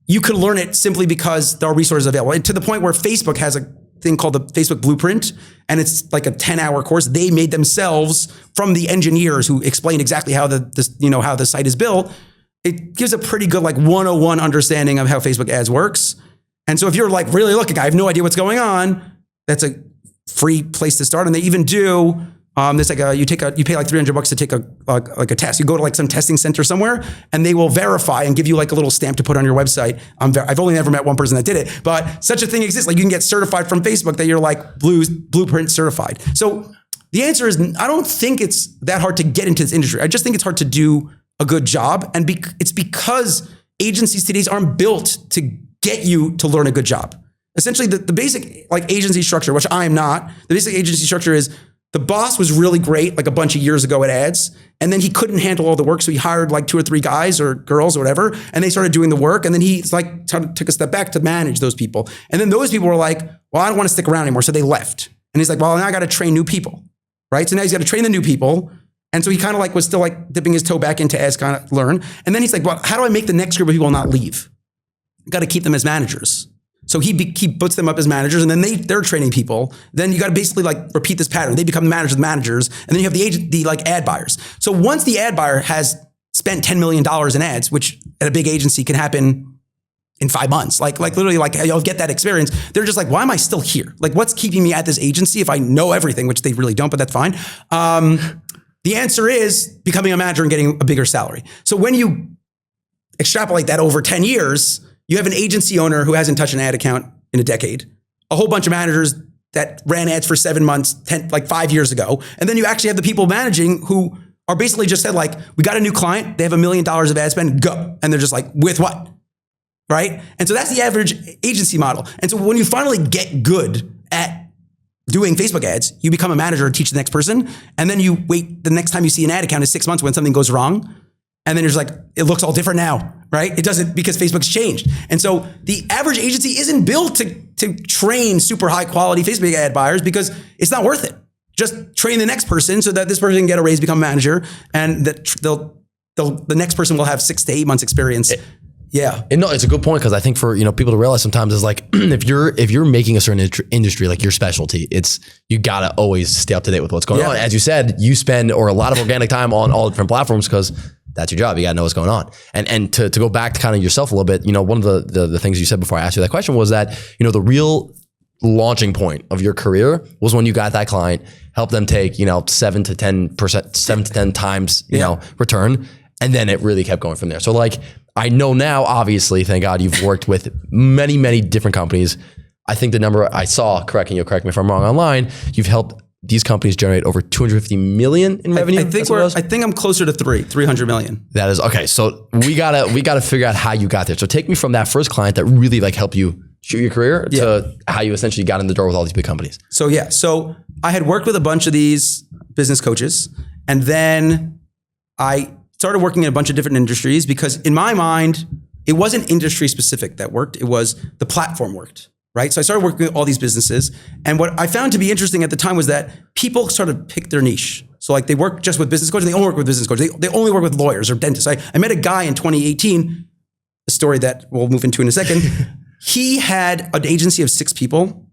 Speaker 2: you could learn it simply because there are resources available. And to the point where Facebook has a thing called the Facebook Blueprint, and it's like a 10-hour course they made themselves from the engineers who explain exactly how how the site is built. It gives a pretty good like 101 understanding of how Facebook ads works. And so if you're like really looking, I have no idea what's going on, that's a free place to start. And they even do there's like you pay like $300 to take a test. You go to like some testing center somewhere, and they will verify and give you like a little stamp to put on your website. I've only ever met one person that did it, but such a thing exists. Like you can get certified from Facebook that you're like Blueprint certified. So the answer is, I don't think it's that hard to get into this industry. I just think it's hard to do a good job, and it's because agencies today aren't built to get you to learn a good job. Essentially, the basic like agency structure, which I am not, the basic agency structure is, the boss was really great like a bunch of years ago at ads, and then he couldn't handle all the work, so he hired like 2 or 3 guys or girls or whatever, and they started doing the work, and then he like took a step back to manage those people. And then those people were like, well, I don't want to stick around anymore, so they left. And he's like, well, now I got to train new people, right? So now he's got to train the new people. And so he kind of like was still like dipping his toe back into ads, kind of learn. And then he's like, well, how do I make the next group of people not leave? Got to keep them as managers. So he puts them up as managers, and then they're training people. Then you got to basically like repeat this pattern. They become the managers of the managers, and then you have the like ad buyers. So once the ad buyer has spent $10 million in ads, which at a big agency can happen in 5 months, like literally, like you'll get that experience. They're just like, why am I still here? Like, what's keeping me at this agency if I know everything, which they really don't, but that's fine. The answer is becoming a manager and getting a bigger salary. So when you extrapolate that over 10 years, you have an agency owner who hasn't touched an ad account in a decade, a whole bunch of managers that ran ads for 7 months, 5 years ago. And then you actually have the people managing who are basically just said like, we got a new client, they have $1 million of ad spend, go. And they're just like, with what? Right? And so that's the average agency model. And so when you finally get good at doing Facebook ads, you become a manager and teach the next person. And then you wait, the next time you see an ad account is 6 months when something goes wrong. And then you're just like, it looks all different now, right? It doesn't, because Facebook's changed. And so the average agency isn't built to train super high quality Facebook ad buyers because it's not worth it. Just train the next person so that this person can get a raise, become manager, and that the next person will have 6 to 8 months experience. Yeah.
Speaker 1: And no, it's a good point because I think for people to realize sometimes is like if you're making a certain industry like your specialty, you gotta always stay up to date with what's going on. As you said, you spend a lot of organic time on all different platforms because that's your job. You gotta know what's going on. And to go back to kind of yourself a little bit, one of the things you said before I asked you that question was that the real launching point of your career was when you got that client, helped them take 7 to 10 times return, and then it really kept going from there. So like, I know now, obviously, thank God, you've worked with many, many different companies. I think the number I saw, correct me if I'm wrong online, you've helped these companies generate over 250 million in revenue.
Speaker 2: I think I'm closer to 300 million.
Speaker 1: That is okay. So we gotta figure out how you got there. So take me from that first client that really like helped you shoot your career to how you essentially got in the door with all these big companies.
Speaker 2: So I had worked with a bunch of these business coaches, and then I started working in a bunch of different industries because in my mind, it wasn't industry specific that worked. It was the platform worked, right? So I started working with all these businesses. And what I found to be interesting at the time was that people started to pick their niche. So like they work just with business coaches. They only work with business coaches. They only work with lawyers or dentists. I met a guy in 2018, a story that we'll move into in a second. He had an agency of 6 people.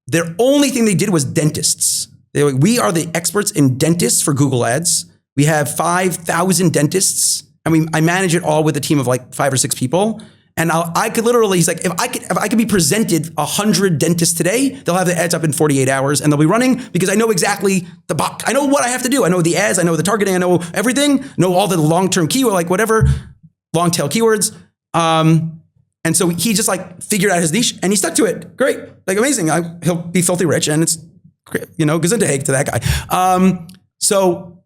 Speaker 2: Their only thing they did was dentists. They were like, we are the experts in dentists for Google Ads. We have 5,000 dentists. I manage it all with a team of like 5 or 6 people. And I could literally, he's like, if I could be presented 100 dentists today, they'll have the ads up in 48 hours and they'll be running because I know exactly I know what I have to do. I know the ads, I know the targeting, I know everything, know all the long-term keyword, like whatever, long tail keywords. And so he just like figured out his niche and he stuck to it. Great, like amazing. He'll be filthy rich and it's, gesundheit to that guy. So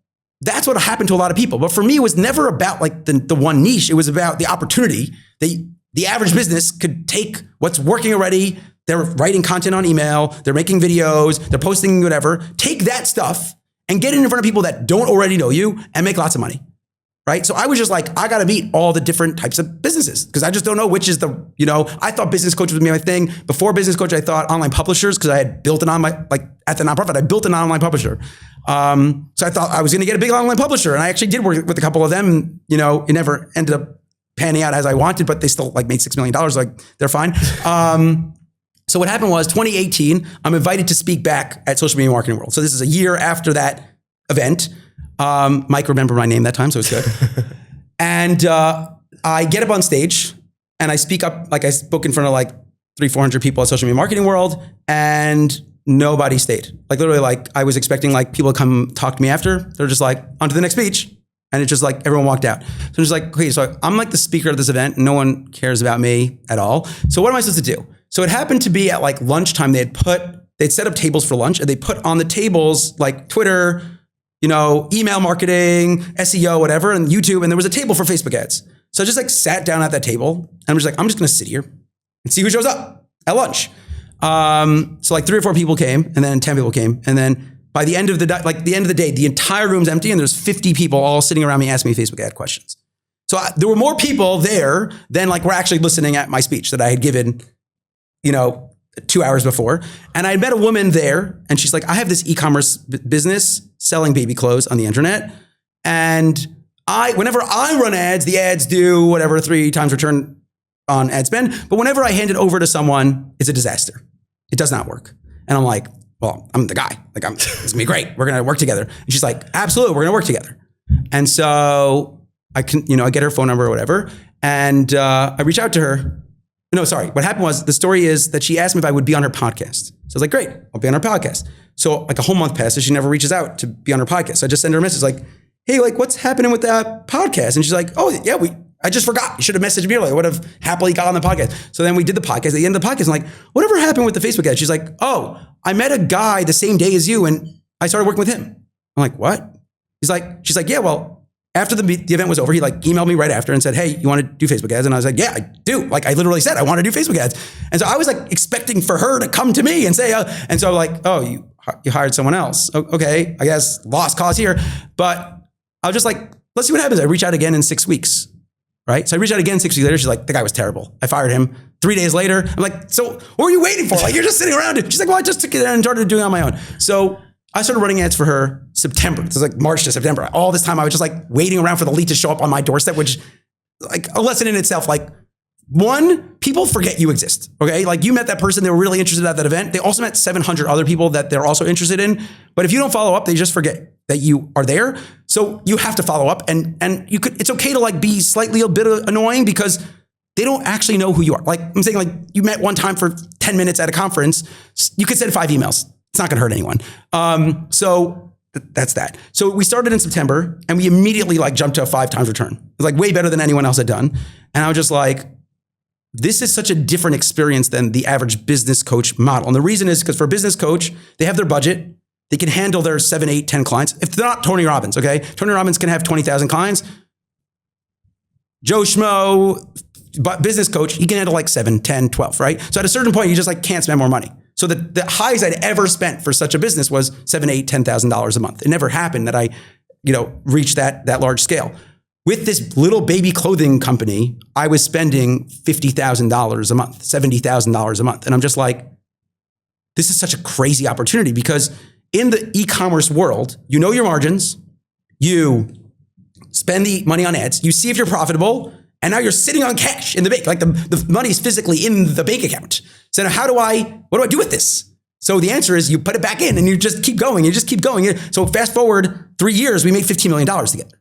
Speaker 2: that's what happened to a lot of people. But for me, it was never about like the one niche. It was about the opportunity. The average business could take what's working already. They're writing content on email. They're making videos. They're posting whatever. Take that stuff and get it in front of people that don't already know you and make lots of money. Right? So I was just like, I got to meet all the different types of businesses because I just don't know which is I thought business coach would be my thing. Before business coach, I thought online publishers because I had built at the nonprofit, I built an online publisher. So I thought I was going to get a big online publisher. And I actually did work with a couple of them. It never ended up panning out as I wanted, but they still like made $6 million. Like they're fine. So what happened was 2018, I'm invited to speak back at Social Media Marketing World. So this is a year after that event. Mike remembered my name that time, so it's good. And I get up on stage and I speak up, like I spoke in front of like 300-400 people at Social Media Marketing World, and nobody stayed. Like literally, like I was expecting like people to come talk to me after. They're just like, on to the next speech. And it's just like everyone walked out. So I'm just like, okay, so I'm like the speaker of this event. No one cares about me at all. So what am I supposed to do? So it happened to be at like lunchtime. They'd set up tables for lunch and they put on the tables like Twitter, email marketing, SEO, whatever, and YouTube. And there was a table for Facebook ads. So I just like sat down at that table and I'm just like, I'm just going to sit here and see who shows up at lunch. So like 3 or 4 people came and then 10 people came. And then by the end of the day, the entire room's empty and there's 50 people all sitting around me asking me Facebook ad questions. So there were more people there than like were actually listening at my speech that I had given, 2 hours before. And I met a woman there and she's like, I have this e-commerce business selling baby clothes on the internet. And whenever I run ads, the ads do whatever 3 times return on ad spend. But whenever I hand it over to someone, it's a disaster. It does not work. And I'm like, well, I'm the guy. Like, it's gonna be great. We're gonna work together. And she's like, absolutely, we're gonna work together. And so I get her phone number or whatever. And I reach out to her. No, sorry. What happened was the story is that she asked me if I would be on her podcast. So I was like, great, I'll be on her podcast. So like a whole month passes, she never reaches out to be on her podcast. So I just send her a message like, hey, like what's happening with that podcast? And she's like, oh yeah, I just forgot. You should have messaged me earlier. I would have happily got on the podcast. So then we did the podcast. At the end of the podcast, I'm like, whatever happened with the Facebook ad? She's like, oh, I met a guy the same day as you and I started working with him. I'm like, what? She's like, yeah, well, after the event was over, he like emailed me right after and said, hey, you want to do Facebook ads? And I was like, yeah, I do. Like I literally said, I want to do Facebook ads. And so I was like expecting for her to come to me and say, and so like, oh, you hired someone else. Okay, I guess lost cause here. But I was just like, let's see what happens. I reach out again in 6 weeks. Right? So I reached out again 6 weeks later. She's like, the guy was terrible. I fired him. 3 days later, I'm like, so what were you waiting for? Like, you're just sitting around. She's like, well, I just took it and started doing it on my own. So I started running ads for her September. It was like March to September. All this time I was just like waiting around for the lead to show up on my doorstep, which like a lesson in itself, like One, people forget you exist, okay? Like you met that person, they were really interested at that event. They also met 700 other people that they're also interested in. But if you don't follow up, they just forget that you are there. So you have to follow up, and it's okay to like be slightly a bit annoying because they don't actually know who you are. Like I'm saying, like you met one time for 10 minutes at a conference, you could send 5 emails. It's not gonna hurt anyone. So that's that. So we started in September and we immediately like jumped to a 5 times return. It was like way better than anyone else had done. And I was just like, this is such a different experience than the average business coach model. And the reason is because for a business coach, they have their budget. They can handle their 7, 8, 10 clients. If they're not Tony Robbins, okay? Tony Robbins can have 20,000 clients. Joe Schmo, business coach, he can handle like 7, 10, 12, right? So at a certain point, you just like can't spend more money. So the highs I'd ever spent for such a business was $7, $8, $10,000 a month. It never happened that I, reached that large scale. With this little baby clothing company, I was spending $50,000 a month, $70,000 a month. And I'm just like, this is such a crazy opportunity because in the e-commerce world, you know your margins, you spend the money on ads, you see if you're profitable, and now you're sitting on cash in the bank. Like the money is physically in the bank account. So now what do I do with this? So the answer is you put it back in and you just keep going. You just keep going. So fast forward 3 years, we made $15 million together.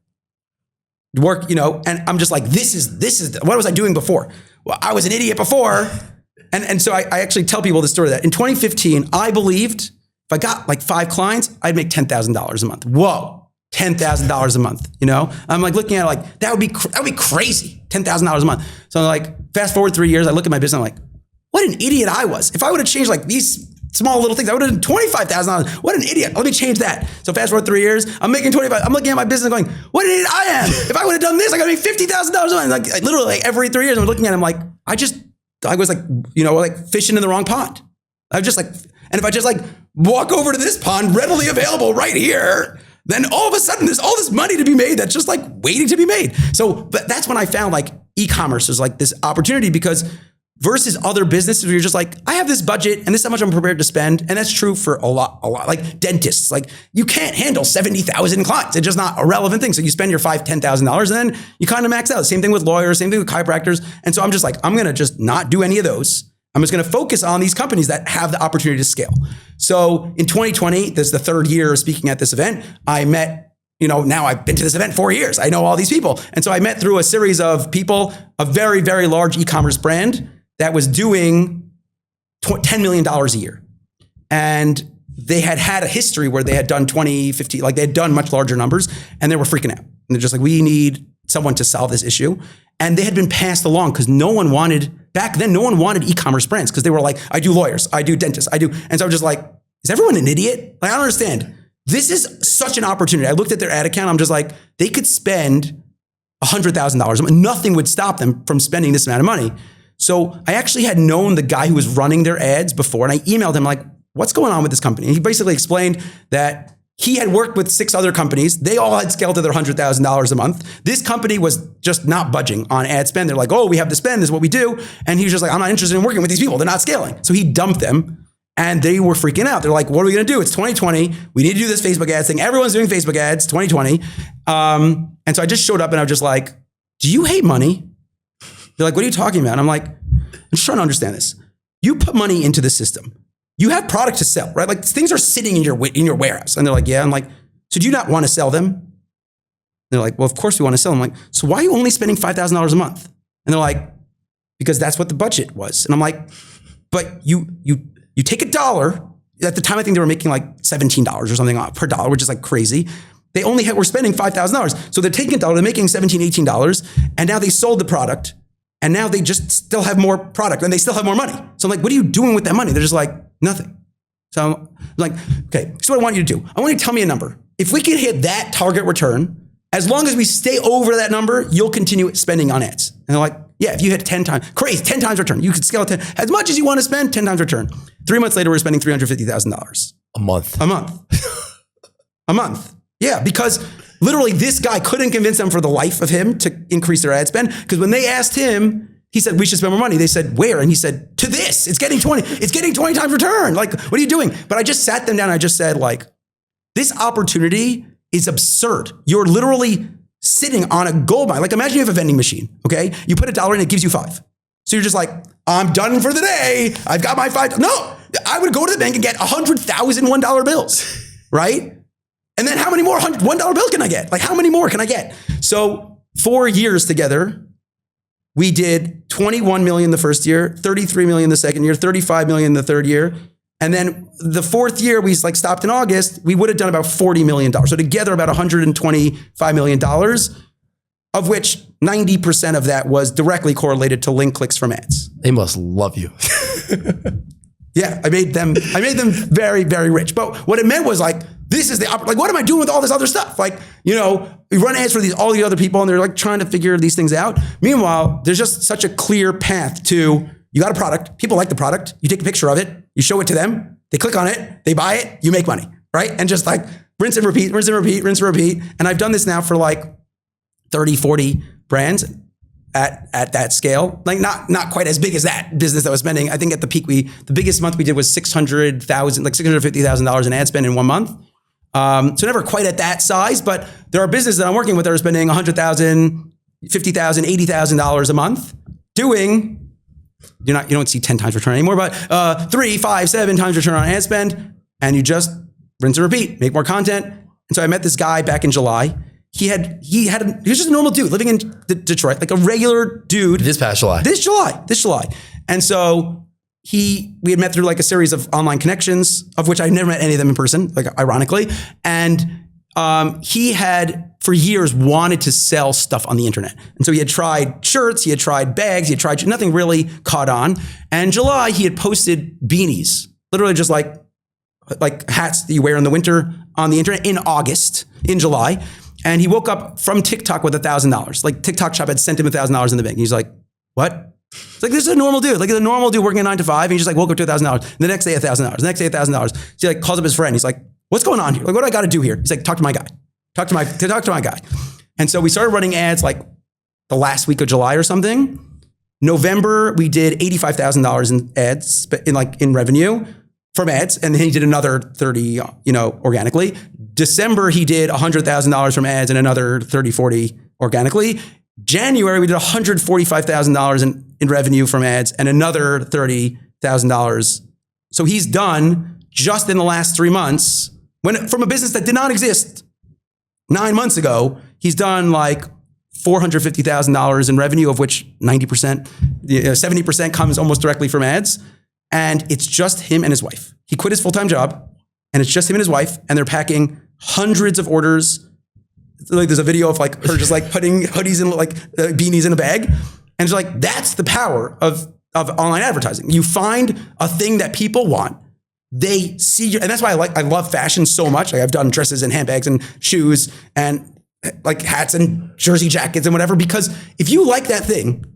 Speaker 2: Work, and I'm just like, this is what was I doing before? Well, I was an idiot before. And so I actually tell people the story that in 2015, I believed if I got like 5 clients, I'd make $10,000 a month. Whoa, $10,000 a month, I'm like looking at it like, that would be crazy, $10,000 a month. So I'm like, fast forward 3 years, I look at my business, I'm like, what an idiot I was. If I would have changed like these small little things, I would have done $25,000. What an idiot. Let me change that. So fast forward 3 years, I'm making 25. I'm looking at my business going, what an idiot I am. If I would have done this, I got to make $50,000 a month. Like literally like every 3 years, I'm looking at him like, I was like, like fishing in the wrong pond. I was just like, and if I just like walk over to this pond readily available right here, then all of a sudden there's all this money to be made that's just like waiting to be made. So, but that's when I found like e-commerce is like this opportunity because versus other businesses where you're just like, I have this budget and this is how much I'm prepared to spend. And that's true for a lot, like dentists, like you can't handle 70,000 clients. It's just not a relevant thing. So you spend your $5,000, $10,000 and then you kind of max out. Same thing with lawyers, same thing with chiropractors. And so I'm just like, I'm going to just not do any of those. I'm just going to focus on these companies that have the opportunity to scale. So in 2020, this is the 3rd year speaking at this event, I met, now I've been to this event 4 years. I know all these people. And so I met through a series of people, a very, very large e-commerce brand that was doing $10 million a year. And they had a history where they had done 20, 50, like they had done much larger numbers and they were freaking out. And they're just like, we need someone to solve this issue. And they had been passed along because back then, no one wanted e-commerce brands because they were like, I do lawyers, I do dentists, I do. And so I'm just like, is everyone an idiot? Like, I don't understand. This is such an opportunity. I looked at their ad account. I'm just like, they could spend $100,000. Nothing would stop them from spending this amount of money. So I actually had known the guy who was running their ads before, and I emailed him like, what's going on with this company? And he basically explained that he had worked with 6 other companies. They all had scaled to their $100,000 a month. This company was just not budging on ad spend. They're like, oh, we have to spend, this is what we do. And he was just like, I'm not interested in working with these people. They're not scaling. So he dumped them and they were freaking out. They're like, what are we gonna do? It's 2020. We need to do this Facebook ads thing. Everyone's doing Facebook ads, 2020. And so I just showed up and I was just like, do you hate money? They're like, what are you talking about? And I'm like, I'm just trying to understand this. You put money into the system. You have product to sell, right? Like things are sitting in your warehouse. And they're like, yeah. I'm like, so do you not want to sell them? And they're like, well, of course we want to sell them. I'm like, so why are you only spending $5,000 a month? And they're like, because that's what the budget was. And I'm like, but you take $1. At the time, I think they were making like $17 or something per dollar, which is like crazy. They only were spending $5,000. So they're taking $1, they're making $17, $18. And now they sold the product. And now they just still have more product and they still have more money. So I'm like, what are you doing with that money? They're just like, nothing. So I'm like, okay, here's what I want you to do. I want you to tell me a number. If we can hit that target return, as long as we stay over that number, you'll continue spending on ads. And they're like, yeah, if you hit 10 times, crazy, 10 times return. You could scale it 10, as much as you want to spend, 10 times return. 3 months later, we're spending $350,000.
Speaker 1: A month.
Speaker 2: A month. Yeah, because literally this guy couldn't convince them for the life of him to increase their ad spend. Because when they asked him, he said, we should spend more money. They said, where? And he said, to this. It's getting 20 times return. Like, what are you doing? But I just sat them down and I just said, like, this opportunity is absurd. You're literally sitting on a gold mine. Like, imagine you have a vending machine, okay? You put $1 in, it gives you 5. So you're just like, I'm done for the day. I've got my $5. No, I would go to the bank and get 100,000 $1 bills, right? And then how many more $1 bill can I get? Like how many more can I get? So 4 years together, we did 21 million the first year, 33 million the second year, 35 million the third year. And then the fourth year, we like stopped in August, we would have done about $40 million. So together about $125 million, of which 90% of that was directly correlated to link clicks from ads.
Speaker 1: They must love you.
Speaker 2: Yeah, I made them very, very rich. But what it meant was like, this is like, what am I doing with all this other stuff? Like, we run ads for all the other people and they're like trying to figure these things out. Meanwhile, there's just such a clear path to, you got a product, people like the product, you take a picture of it, you show it to them, they click on it, they buy it, you make money, right? And just like rinse and repeat, rinse and repeat, rinse and repeat. And I've done this now for like 30, 40 brands at that scale. Like not quite as big as that business that was spending. I think at the peak, the biggest month we did was $650,000 in ad spend in 1 month. So never quite at that size, but there are businesses that I'm working with that are spending $100,000, $50,000, $80,000 a month doing, you don't see 10 times return anymore, but 3, 5, 7 times return on ad spend, and you just rinse and repeat, make more content. And so I met this guy back in July. He was just a normal dude living in Detroit, like a regular dude.
Speaker 1: This July.
Speaker 2: And so we had met through like a series of online connections, of which I never met any of them in person, like ironically. And he had for years wanted to sell stuff on the internet. And so he had tried shirts, he had tried bags, he had tried, nothing really caught on. And in July, he had posted beanies, literally just like hats that you wear in the winter on the internet in July. And he woke up from TikTok with $1,000. Like TikTok shop had sent him $1,000 in the bank. And he's like, what? It's like, this is a normal dude. Like a normal dude working a 9 to 5. And he just like woke up to $1,000. The next day, $1,000. The next day, $1,000. So he like calls up his friend. He's like, what's going on here? Like, what do I got to do here? He's like, talk to my guy. Talk to my guy. And so we started running ads like the last week of July or something. November, we did $85,000 in ads, in revenue from ads. And then he did another 30, organically. December, he did $100,000 from ads and another 30, 40 organically. January, we did $145,000 in revenue from ads and another $30,000. So he's done just in the last 3 months, from a business that did not exist 9 months ago, he's done like $450,000 in revenue, of which 90%, 70% comes almost directly from ads. And it's just him and his wife. He quit his full-time job and it's just him and his wife, and they're packing hundreds of orders. Like there's a video of like her just like putting hoodies in like beanies in a bag. And it's like, that's the power of online advertising. You find a thing that people want. They see you. And that's why I love fashion so much. Like I've done dresses and handbags and shoes and like hats and jersey jackets and whatever, because if you like that thing,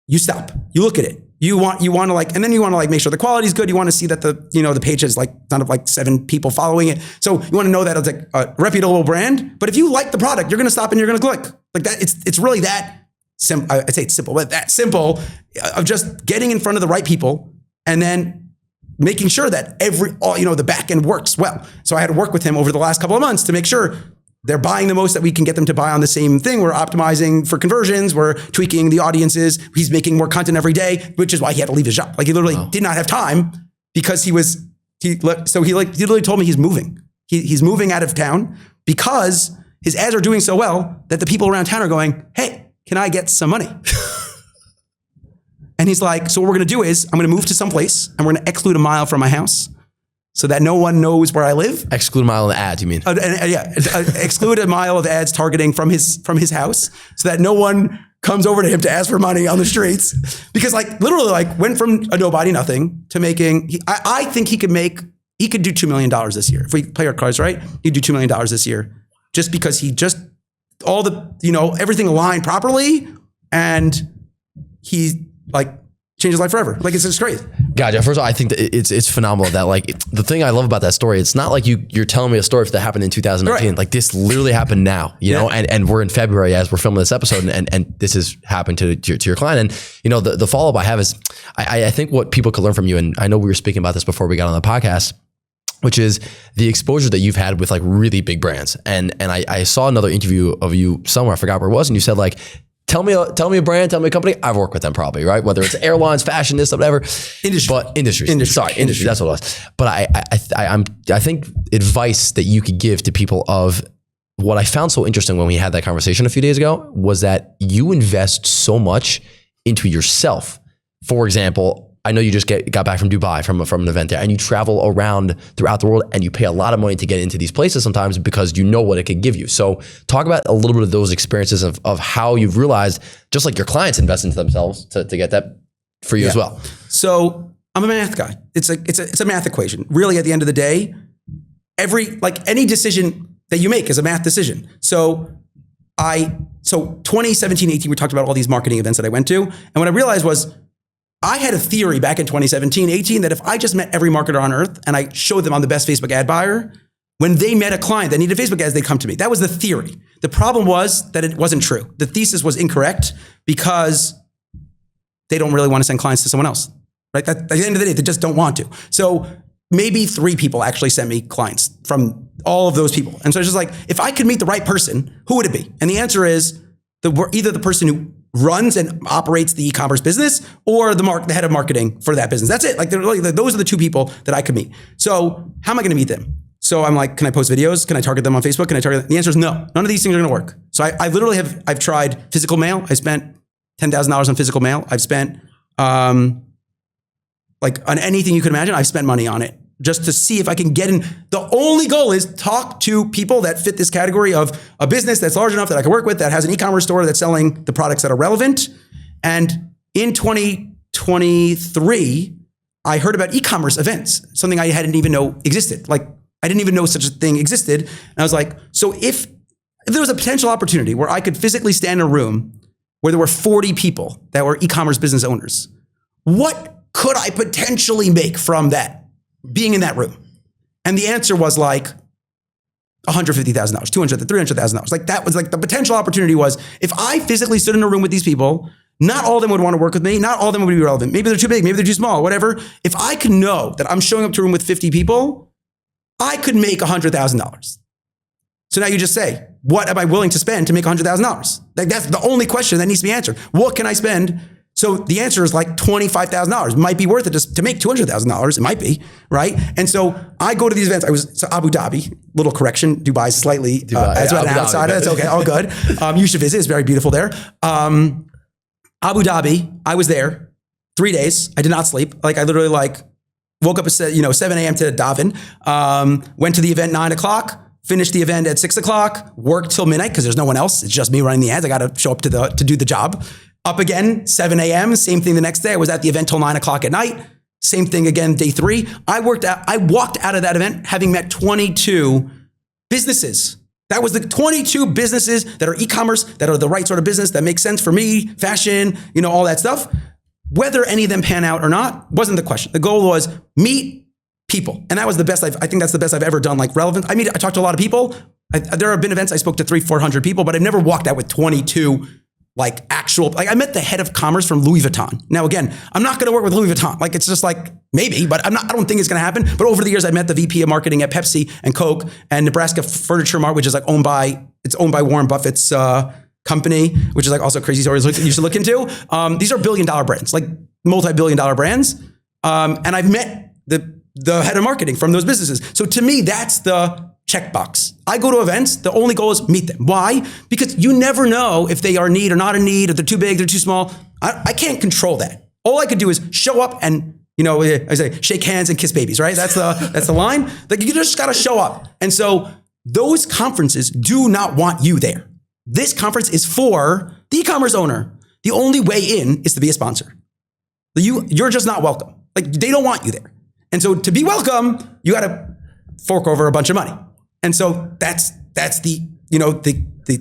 Speaker 2: you stop, you look at it. You want to like, and then you want to like make sure the quality is good. You want to see that the page has like done up like 7 people following it. So you want to know that it's like a reputable brand. But if you like the product, you're going to stop and you're going to click like that. It's really that simple. I'd say it's simple, but that simple of just getting in front of the right people and then making sure that the back end works well. So I had to work with him over the last couple of months to make sure they're buying the most that we can get them to buy on the same thing. We're optimizing for conversions. We're tweaking the audiences. He's making more content every day, which is why he had to leave his job. Like he literally did not have time because he literally told me he's moving. He's moving out of town because his ads are doing so well that the people around town are going, hey, can I get some money? And he's like, so what we're going to do is I'm going to move to some place and we're going to exclude a mile from my house so that no one knows where I live.
Speaker 1: Exclude a mile of ads, you mean?
Speaker 2: Exclude a mile of ads targeting from his house so that no one comes over to him to ask for money on the streets. Because like literally like went from a nobody, nothing to making, I think he could do $2 million this year. If we play our cards right, he'd do $2 million this year just because everything aligned properly and he like changed his life forever. Like it's just crazy.
Speaker 1: Gotcha. First of all, I think that it's phenomenal that like the thing I love about that story, it's not like you're telling me a story that happened in 2019. Right. Like this literally happened now, you know, and we're in February as we're filming this episode and this has happened to your client. And the follow-up I have is I think what people could learn from you, and I know we were speaking about this before we got on the podcast, which is the exposure that you've had with like really big brands. And I saw another interview of you somewhere, I forgot where it was. And you said like, Tell me a brand, tell me a company. I've worked with them probably, right? Whether it's airlines, fashion, this, whatever. Industry. That's what it was. But I think advice that you could give to people of what I found so interesting when we had that conversation a few days ago was that you invest so much into yourself. For example, I know you just got back from Dubai from an event there, and you travel around throughout the world and you pay a lot of money to get into these places sometimes because you know what it could give you. So talk about a little bit of those experiences of how you've realized, just like your clients invest into themselves to get that for you as well.
Speaker 2: So I'm a math guy. It's a math equation. Really, at the end of the day, any decision that you make is a math decision. So 2017, 18, we talked about all these marketing events that I went to. And what I realized was, I had a theory back in 2017, 18 that if I just met every marketer on earth and I showed them I'm the best Facebook ad buyer, when they met a client that needed Facebook ads, they'd come to me. That was the theory. The problem was that it wasn't true. The thesis was incorrect because they don't really want to send clients to someone else, right? At the end of the day, they just don't want to. So maybe 3 people actually sent me clients from all of those people. And so it's just like, if I could meet the right person, who would it be? And the answer is either the person who runs and operates the e-commerce business or the head of marketing for that business. That's it. Those are the 2 people that I could meet. So how am I going to meet them? So I'm like, can I post videos? Can I target them on Facebook? Can I target them? The answer is no. None of these things are going to work. So I literally I've tried physical mail. I spent $10,000 on physical mail. I've spent, on anything you could imagine, I've spent money on it just to see if I can get in. The only goal is talk to people that fit this category of a business that's large enough that I can work with, that has an e-commerce store that's selling the products that are relevant. And in 2023, I heard about e-commerce events, something I hadn't even know existed. I didn't even know such a thing existed. And I was like, so if there was a potential opportunity where I could physically stand in a room where there were 40 people that were e-commerce business owners, what could I potentially make from that? Being in that room. And the answer was $150,000, $200,000, $300,000. That was the potential opportunity was, if I physically stood in a room with these people, not all of them would want to work with me. Not all of them would be relevant. Maybe they're too big. Maybe they're too small, whatever. If I could know that I'm showing up to a room with 50 people, I could make $100,000. So now you just say, what am I willing to spend to make $100,000? That's the only question that needs to be answered. What can I spend? So the answer is $25,000. It might be worth it just to make $200,000. It might be, right? And so I go to these events. Abu Dhabi, little correction, Dubai is slightly outside. That's okay, all good. You should visit. It's very beautiful there. Abu Dhabi, I was there 3 days. I did not sleep. I literally woke up at 7 a.m. to daven. Went to the event 9 o'clock. Finished the event at 6 o'clock. Worked till midnight because there's no one else. It's just me running the ads. I got to show up to do the job. Up again, 7 a.m., same thing the next day. I was at the event till 9 o'clock at night. Same thing again, day 3. I walked out of that event having met 22 businesses. That was the 22 businesses that are e-commerce, that are the right sort of business, that makes sense for me, fashion, all that stuff. Whether any of them pan out or not wasn't the question. The goal was meet people. And that was the best I think that's the best I've ever done, relevant. I talked to a lot of people. There have been events I spoke to 300-400 people, but I've never walked out with 22 I met the head of commerce from Louis Vuitton. Now, again, I'm not going to work with Louis Vuitton. It's just maybe, but I don't think it's going to happen. But over the years, I met the VP of marketing at Pepsi and Coke and Nebraska Furniture Mart, which is owned by Warren Buffett's company, which is also a crazy story you should look into. These are billion-dollar brands, multi-billion-dollar brands. And I've met the head of marketing from those businesses. So to me, that's the checkbox. I go to events. The only goal is meet them. Why? Because you never know if they are in need or not in need, if they're too big, they're too small. I can't control that. All I could do is show up and, I say, shake hands and kiss babies, right? That's the line. You just got to show up. And so those conferences do not want you there. This conference is for the e-commerce owner. The only way in is to be a sponsor. You're just not welcome. They don't want you there. And so to be welcome, you got to fork over a bunch of money. And so that's the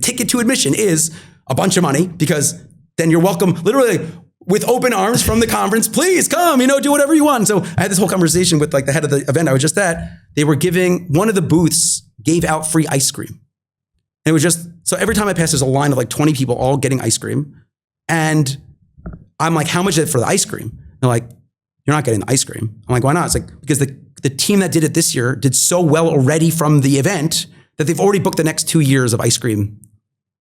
Speaker 2: ticket to admission is a bunch of money, because then you're welcome literally with open arms from the conference. Please come, do whatever you want. So I had this whole conversation with the head of the event I was just at. They were one of the booths gave out free ice cream. And it was just, so every time I pass, there's a line of 20 people all getting ice cream. And I'm like, how much is it for the ice cream? They're like, you're not getting the ice cream. I'm like, why not? It's because the team that did it this year did so well already from the event that they've already booked the next 2 years of ice cream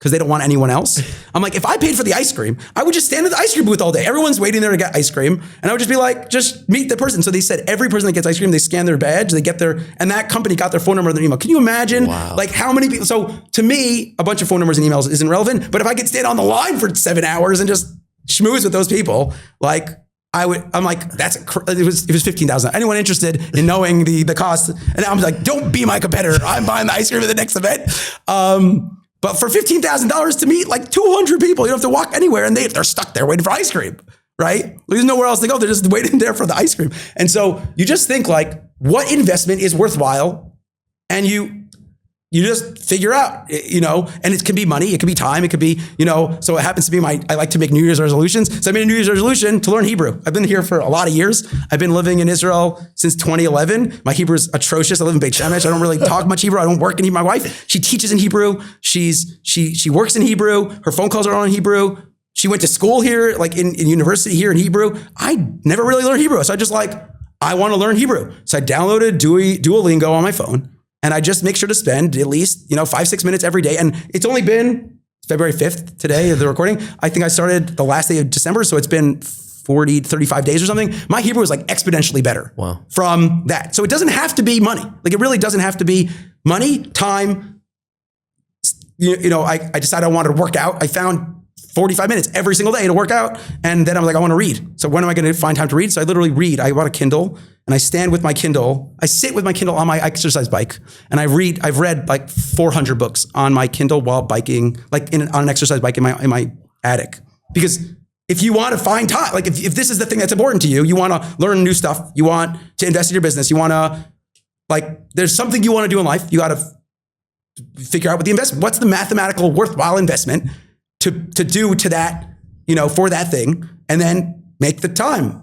Speaker 2: because they don't want anyone else. I'm like, if I paid for the ice cream, I would just stand at the ice cream booth all day. Everyone's waiting there to get ice cream. And I would just be like, just meet the person. So they said every person that gets ice cream, they scan their badge, they get their, and that company got their phone number and their email. Can you imagine like how many people? So to me, a bunch of phone numbers and emails isn't relevant. But if I could stand on the line for 7 hours and just schmooze with those people, like I'm like, it was $15,000. Anyone interested in knowing the cost? And I'm like, don't be my competitor. I'm buying the ice cream at the next event. But for $15,000 to meet like 200 people, you don't have to walk anywhere, and they're stuck there waiting for ice cream, right? There's nowhere else to go. They're just waiting there for the ice cream. And so you just think like, what investment is worthwhile? And you just figure out, and it can be money, it can be time, it could be, so it happens to be I like to make New Year's resolutions. So I made a New Year's resolution to learn Hebrew. I've been here for a lot of years. I've been living in Israel since 2011. My Hebrew is atrocious. I live in Beit Shemesh. I don't really talk much Hebrew. I don't work in Hebrew. My wife, she teaches in Hebrew. She works in Hebrew. Her phone calls are all in Hebrew. She went to school here, like in university here in Hebrew. I never really learned Hebrew. So I just I want to learn Hebrew. So I downloaded Duolingo on my phone. And I just make sure to spend at least, 5-6 minutes every day. And it's only been February 5th today of the recording. I think I started the last day of December. So it's been 35 days or something. My Hebrew is like exponentially better from that. So it doesn't have to be money. Like it really doesn't have to be money, time. I decided I wanted to work out. I found 45 minutes every single day to work out. And then I'm like, I want to read. So when am I going to find time to read? So I literally read. I bought a Kindle and I stand with my Kindle. I sit with my Kindle on my exercise bike and I read. I've read like 400 books on my Kindle while biking, like on an exercise bike in my attic. Because if you want to find time, like if this is the thing that's important to you, you want to learn new stuff. You want to invest in your business. You want to there's something you want to do in life. You got to figure out what the investment, what's the mathematical worthwhile investment to do to that, for that thing, and then make the time,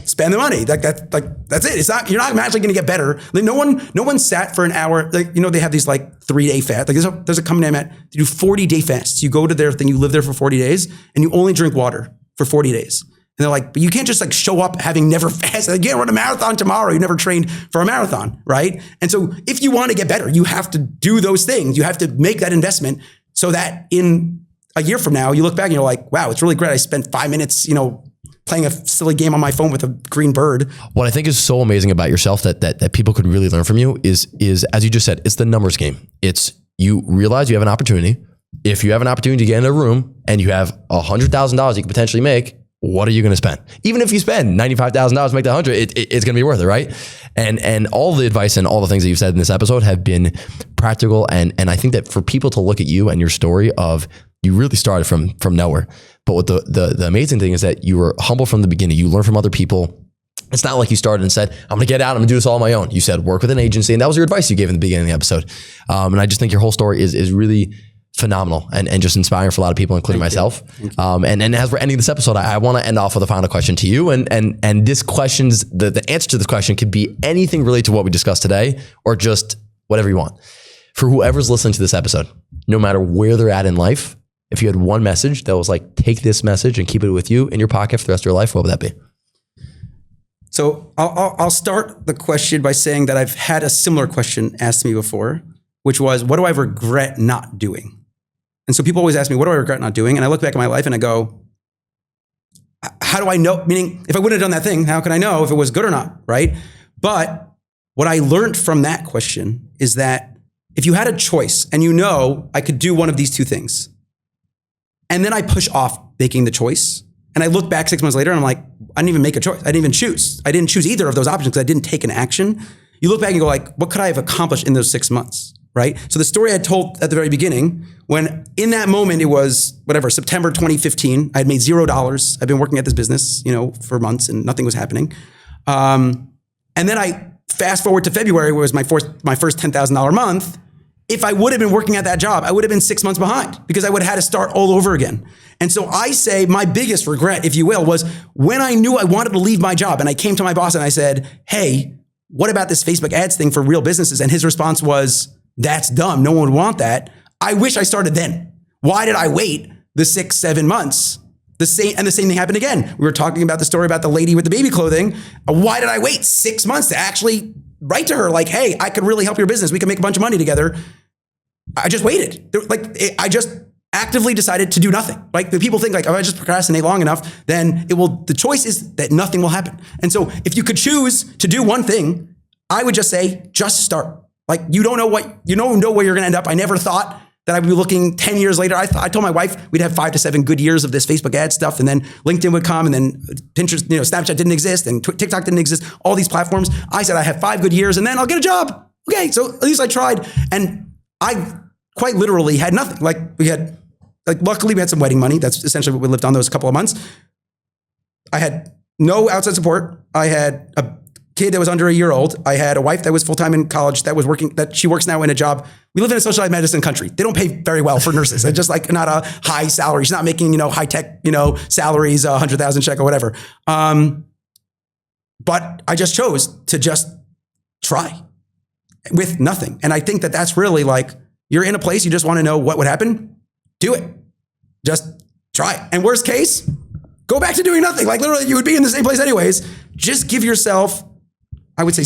Speaker 2: spend the money. That's it. It's not, you're not magically going to get better. Like no one sat for an hour. Like, they have these 3-day fast. Like there's a company I'm at, they do 40-day fasts. You go to their thing, you live there for 40 days and you only drink water for 40 days. And they're like, but you can't just show up having never fasted. You can't run a marathon tomorrow. You never trained for a marathon, right? And so if you want to get better, you have to do those things. You have to make that investment so that in a year from now, you look back and you're like, wow, it's really great. I spent 5 minutes, playing a silly game on my phone with a green bird.
Speaker 1: What I think is so amazing about yourself that people could really learn from you is, as you just said, it's the numbers game. It's you realize you have an opportunity. If you have an opportunity to get in a room and you have $100,000 you could potentially make, what are you going to spend? Even if you spend $95,000 to make the 100, it's going to be worth it, right? And all the advice and all the things that you've said in this episode have been practical. And I think that for people to look at you and your story of you really started from nowhere. But what the amazing thing is that you were humble from the beginning. You learned from other people. It's not like you started and said, I'm going to get out, I'm going to do this all on my own. You said, work with an agency. And that was your advice you gave in the beginning of the episode. And I just think your whole story is really phenomenal and just inspiring for a lot of people, including myself. And as we're ending this episode, I want to end off with a final question to you. And this question's, the answer to this question could be anything related to what we discussed today or just whatever you want. For whoever's listening to this episode, no matter where they're at in life, if you had one message that was take this message and keep it with you in your pocket for the rest of your life, what would that be?
Speaker 2: So I'll start the question by saying that I've had a similar question asked to me before, which was, what do I regret not doing? And so people always ask me, what do I regret not doing? And I look back at my life and I go, how do I know? Meaning, if I wouldn't have done that thing, how can I know if it was good or not, right? But what I learned from that question is that if you had a choice and I could do one of these two things, and then I push off making the choice, and I look back 6 months later and I'm like, I didn't even make a choice. I didn't even choose. I didn't choose either of those options because I didn't take an action. You look back and go what could I have accomplished in those 6 months, right? So the story I told at the very beginning, when in that moment it was September 2015, I had made $0. I've been working at this business, for months and nothing was happening. And then I fast forward to February, where it was my first $10,000 month. If I would have been working at that job, I would have been 6 months behind because I would have had to start all over again. And so I say my biggest regret, if you will, was when I knew I wanted to leave my job and I came to my boss and I said, hey, what about this Facebook ads thing for real businesses? And his response was, that's dumb. No one would want that. I wish I started then. Why did I wait the 6-7 months? The same thing happened again. We were talking about the story about the lady with the baby clothing. Why did I wait 6 months to actually write to her hey, I could really help your business. We can make a bunch of money together. I just waited. I just actively decided to do nothing. Like the people think like, if I just procrastinate long enough, then the choice is that nothing will happen. And so if you could choose to do one thing, I would just say, just start. Like you don't know where you're going to end up. I never thought that I'd be looking 10 years later. I told my wife we'd have 5 to 7 good years of this Facebook ad stuff. And then LinkedIn would come and then Pinterest, Snapchat didn't exist and TikTok didn't exist. All these platforms. I said, I have 5 good years and then I'll get a job. Okay. So at least I tried. And I quite literally had nothing. Luckily we had some wedding money. That's essentially what we lived on those couple of months. I had no outside support. I had a kid that was under a year old. I had a wife that was full-time in college that she works now in a job. We live in a socialized medicine country. They don't pay very well for nurses. They're just like not a high salary. She's not making, high tech, salaries, 100,000 shekel, whatever. But I just chose to just try with nothing. And I think that that's really like, you're in a place, you just want to know what would happen. Do it. Just try it. And worst case, go back to doing nothing. Like literally you would be in the same place anyways. Just give yourself, I would say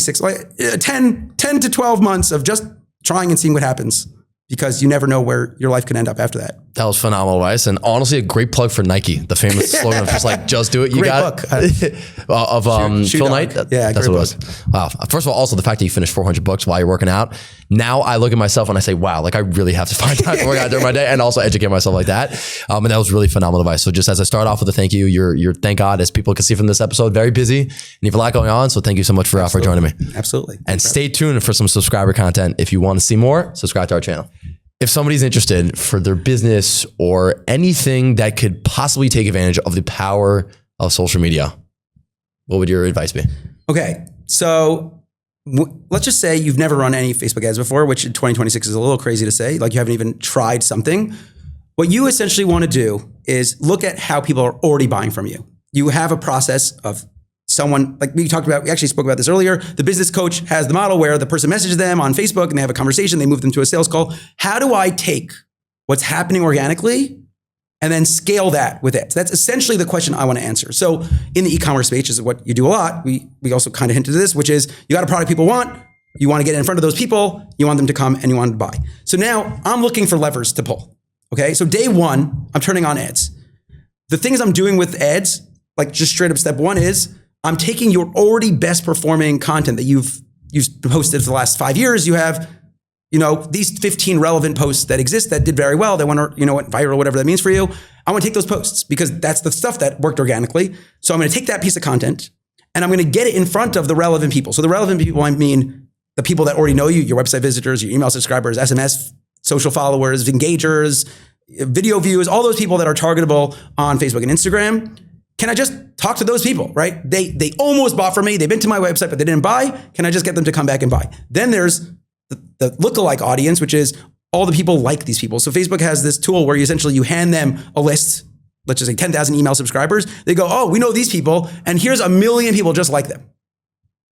Speaker 2: 10 to 12 months of just trying and seeing what happens, because you never know where your life could end up after that.
Speaker 1: That was phenomenal advice. And honestly, a great plug for Nike, the famous slogan of just like, just do it. You
Speaker 2: great
Speaker 1: got
Speaker 2: book.
Speaker 1: Of Phil Knight.
Speaker 2: Yeah,
Speaker 1: that's what it was. Wow. First of all, also the fact that you finished 400 books while you're working out. Now I look at myself and I say, wow, like I really have to find time to work out during my day and also educate myself like that. And that was really phenomenal advice. So just as I start off with a thank you, you're thank God, as people can see from this episode, very busy and you have a lot going on. So thank you so much for joining me.
Speaker 2: Absolutely.
Speaker 1: And stay tuned for some subscriber content. If you want to see more, subscribe to our channel. If somebody's interested for their business or anything that could possibly take advantage of the power of social media, what would your advice be?
Speaker 2: Okay. So let's just say you've never run any Facebook ads before, which in 2026 is a little crazy to say, like you haven't even tried something. What you essentially want to do is look at how people are already buying from you. You have a process of someone, like we actually spoke about this earlier. The business coach has the model where the person messages them on Facebook and they have a conversation, they move them to a sales call. How do I take what's happening organically and then scale that with it? So that's essentially the question I want to answer. So in the e-commerce space, is what you do a lot. We also kind of hinted to this, which is you got a product people want, you want to get in front of those people, you want them to come and you want them to buy. So now I'm looking for levers to pull. Okay. So day one, I'm turning on ads. The things I'm doing with ads, like just straight up step one is, I'm taking your already best performing content that you've posted for the last 5 years. You have, these 15 relevant posts that exist that did very well. That went viral, whatever that means for you. I want to take those posts because that's the stuff that worked organically. So I'm going to take that piece of content and I'm going to get it in front of the relevant people. So the relevant people, I mean, the people that already know you, your website visitors, your email subscribers, SMS, social followers, engagers, video views, all those people that are targetable on Facebook and Instagram. Can I just talk to those people, right? They almost bought from me. They've been to my website, but they didn't buy. Can I just get them to come back and buy? Then there's the lookalike audience, which is all the people like these people. So Facebook has this tool where you hand them a list, let's just say 10,000 email subscribers. They go, oh, we know these people, and here's 1 million people just like them.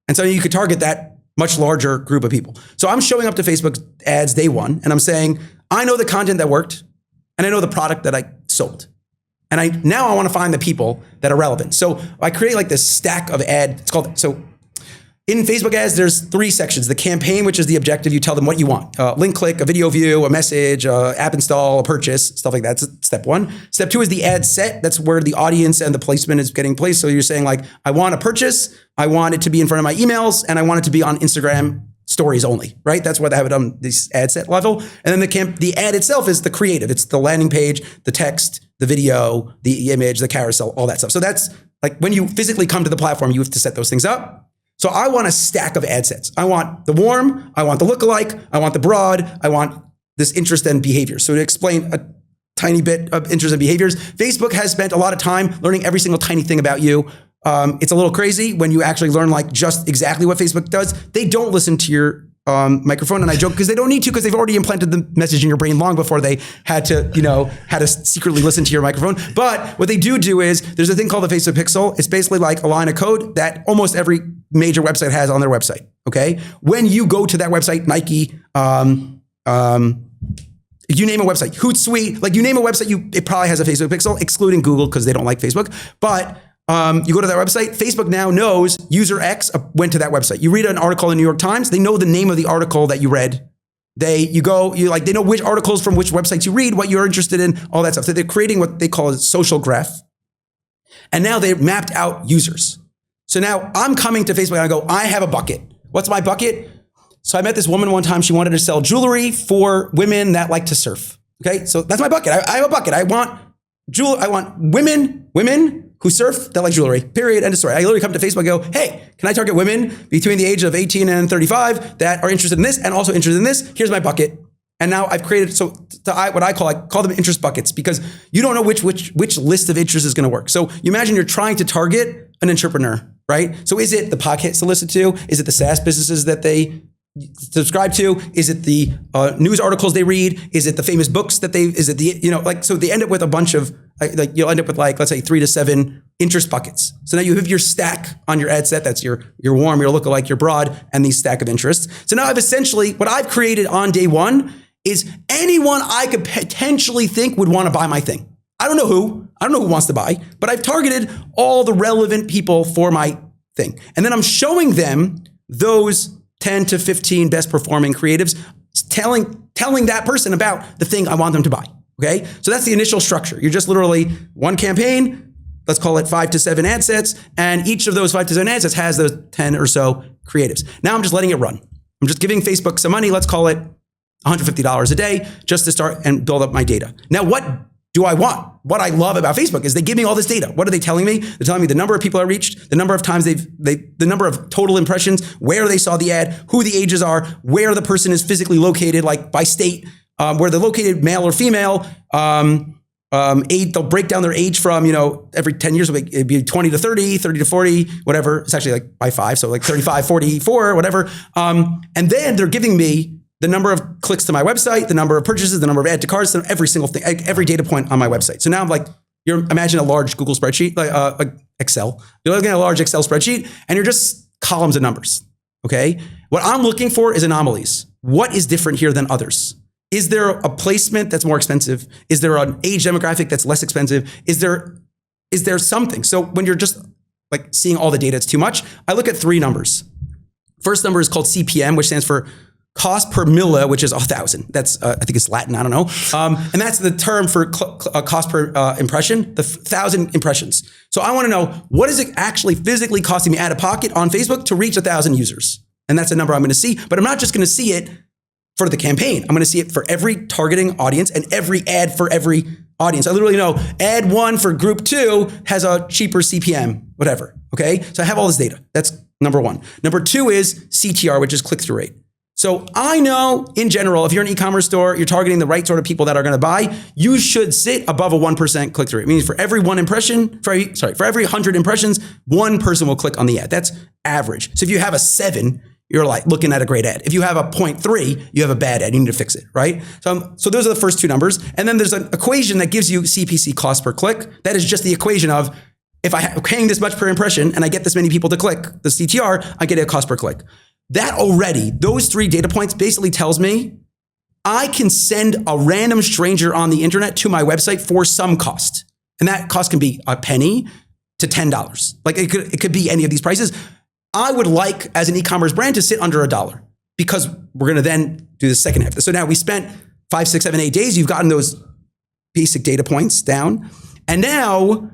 Speaker 2: And so you could target that much larger group of people. So I'm showing up to Facebook ads day one, and I'm saying, I know the content that worked, and I know the product that I sold. And now I want to find the people that are relevant. So I create like this stack of in Facebook ads, there's 3 sections. The campaign, which is the objective. You tell them what you want. Link click, a video view, a message, app install, a purchase, stuff like that. That's step 1. Step 2 is the ad set. That's where the audience and the placement is getting placed. So you're saying like, I want a purchase. I want it to be in front of my emails and I want it to be on Instagram stories only, right? That's why they have it on this ad set level. And then the ad itself is the creative. It's the landing page, the text, the video, the image, the carousel, all that stuff. So that's like when you physically come to the platform, you have to set those things up. So I want a stack of ad sets. I want the warm, I want the lookalike, I want the broad, I want this interest and behavior. So to explain a tiny bit of interest and behaviors, Facebook has spent a lot of time learning every single tiny thing about you. It's a little crazy when you actually learn like just exactly what Facebook does. They don't listen to your microphone, and I joke because they don't need to, because they've already implanted the message in your brain long before they had to secretly listen to your microphone. But what they do is there's a thing called the Facebook Pixel. It's basically like a line of code that almost every major website has on their website. Okay, when you go to that website, Nike, you name a website, Hootsuite, like you name a website, it probably has a Facebook Pixel, excluding Google because they don't like Facebook, but. You go to that website, Facebook now knows user X went to that website. You read an article in the New York Times, they know the name of the article that you read They know which articles from which websites you read, what you're interested in, all that stuff. So they're creating what they call a social graph. And now they've mapped out users. So now I'm coming to Facebook and I go, I have a bucket. What's my bucket? So I met this woman one time. She wanted to sell jewelry for women that like to surf. Okay, so that's my bucket. I have a bucket. I want women who surf that like jewelry, period, end of story. I literally come to Facebook and go, hey, can I target women between the age of 18 and 35 that are interested in this and also interested in this? Here's my bucket. And now I've created, what I call them interest buckets, because you don't know which list of interests is going to work. So you imagine you're trying to target an entrepreneur, right? So is it the podcasts to listen to? Is it the SaaS businesses that they subscribe to? Is it the news articles they read? Is it the famous books that so they end up with a bunch of, you'll end up with let's say 3 to 7 interest buckets. So now you have your stack on your ad set. That's your warm, your lookalike, your broad, and these stack of interests. So now what I've created on day one is anyone I could potentially think would want to buy my thing. I don't know who wants to buy, but I've targeted all the relevant people for my thing. And then I'm showing them those 10 to 15 best performing creatives, telling that person about the thing I want them to buy. Okay. So that's the initial structure. You're just literally one campaign, let's call it 5 to 7 ad sets. And each of those 5 to 7 ad sets has those 10 or so creatives. Now I'm just letting it run. I'm just giving Facebook some money. Let's call it $150 a day just to start and build up my data. Now, what do I want? What I love about Facebook is they give me all this data. What are they telling me? They're telling me the number of people I reached, the number of times the number of total impressions, where they saw the ad, who the ages are, where the person is physically located, like by state, where they're located, male or female, age, they'll break down their age from, every 10 years, it'd be 20 to 30, 30 to 40, whatever. It's actually like by 5. So like 35, 44, whatever. And then they're giving me the number of clicks to my website, the number of purchases, the number of add to carts, every single thing, every data point on my website. So now I'm like, imagine a large Google spreadsheet, like Excel. You're looking at a large Excel spreadsheet and you're just columns of numbers, okay? What I'm looking for is anomalies. What is different here than others? Is there a placement that's more expensive? Is there an age demographic that's less expensive? Is there something? So when you're just like seeing all the data, it's too much. I look at 3 numbers. First number is called CPM, which stands for cost per milla, which is 1,000. That's, I think it's Latin, I don't know. And that's the term for cost per impression, the 1,000 impressions. So I want to know, what is it actually physically costing me out of pocket on Facebook to reach 1,000 users? And that's a number I'm going to see, but I'm not just going to see it for the campaign. I'm going to see it for every targeting audience and every ad for every audience. I literally know ad 1 for group 2 has a cheaper CPM, whatever. Okay. So I have all this data. That's number 1. Number 2 is CTR, which is click-through rate. So I know in general, if you're an e-commerce store, you're targeting the right sort of people that are going to buy, you should sit above a 1% click-through rate. It means for every 100 impressions, 1 person will click on the ad. That's average. So if you have a 7, you're like looking at a great ad. If you have a 0.3, you have a bad ad. You need to fix it, right? So those are the first 2 numbers. And then there's an equation that gives you CPC, cost per click. That is just the equation of, if I'm paying this much per impression and I get this many people to click the CTR, I get a cost per click. That already, those 3 data points basically tells me I can send a random stranger on the internet to my website for some cost. And that cost can be a penny to $10. Like it could be any of these prices. I would like, as an e-commerce brand, to sit under $1, because we're going to then do the second half. So now we spent 5, 6, 7, 8 days. You've gotten those basic data points down. And now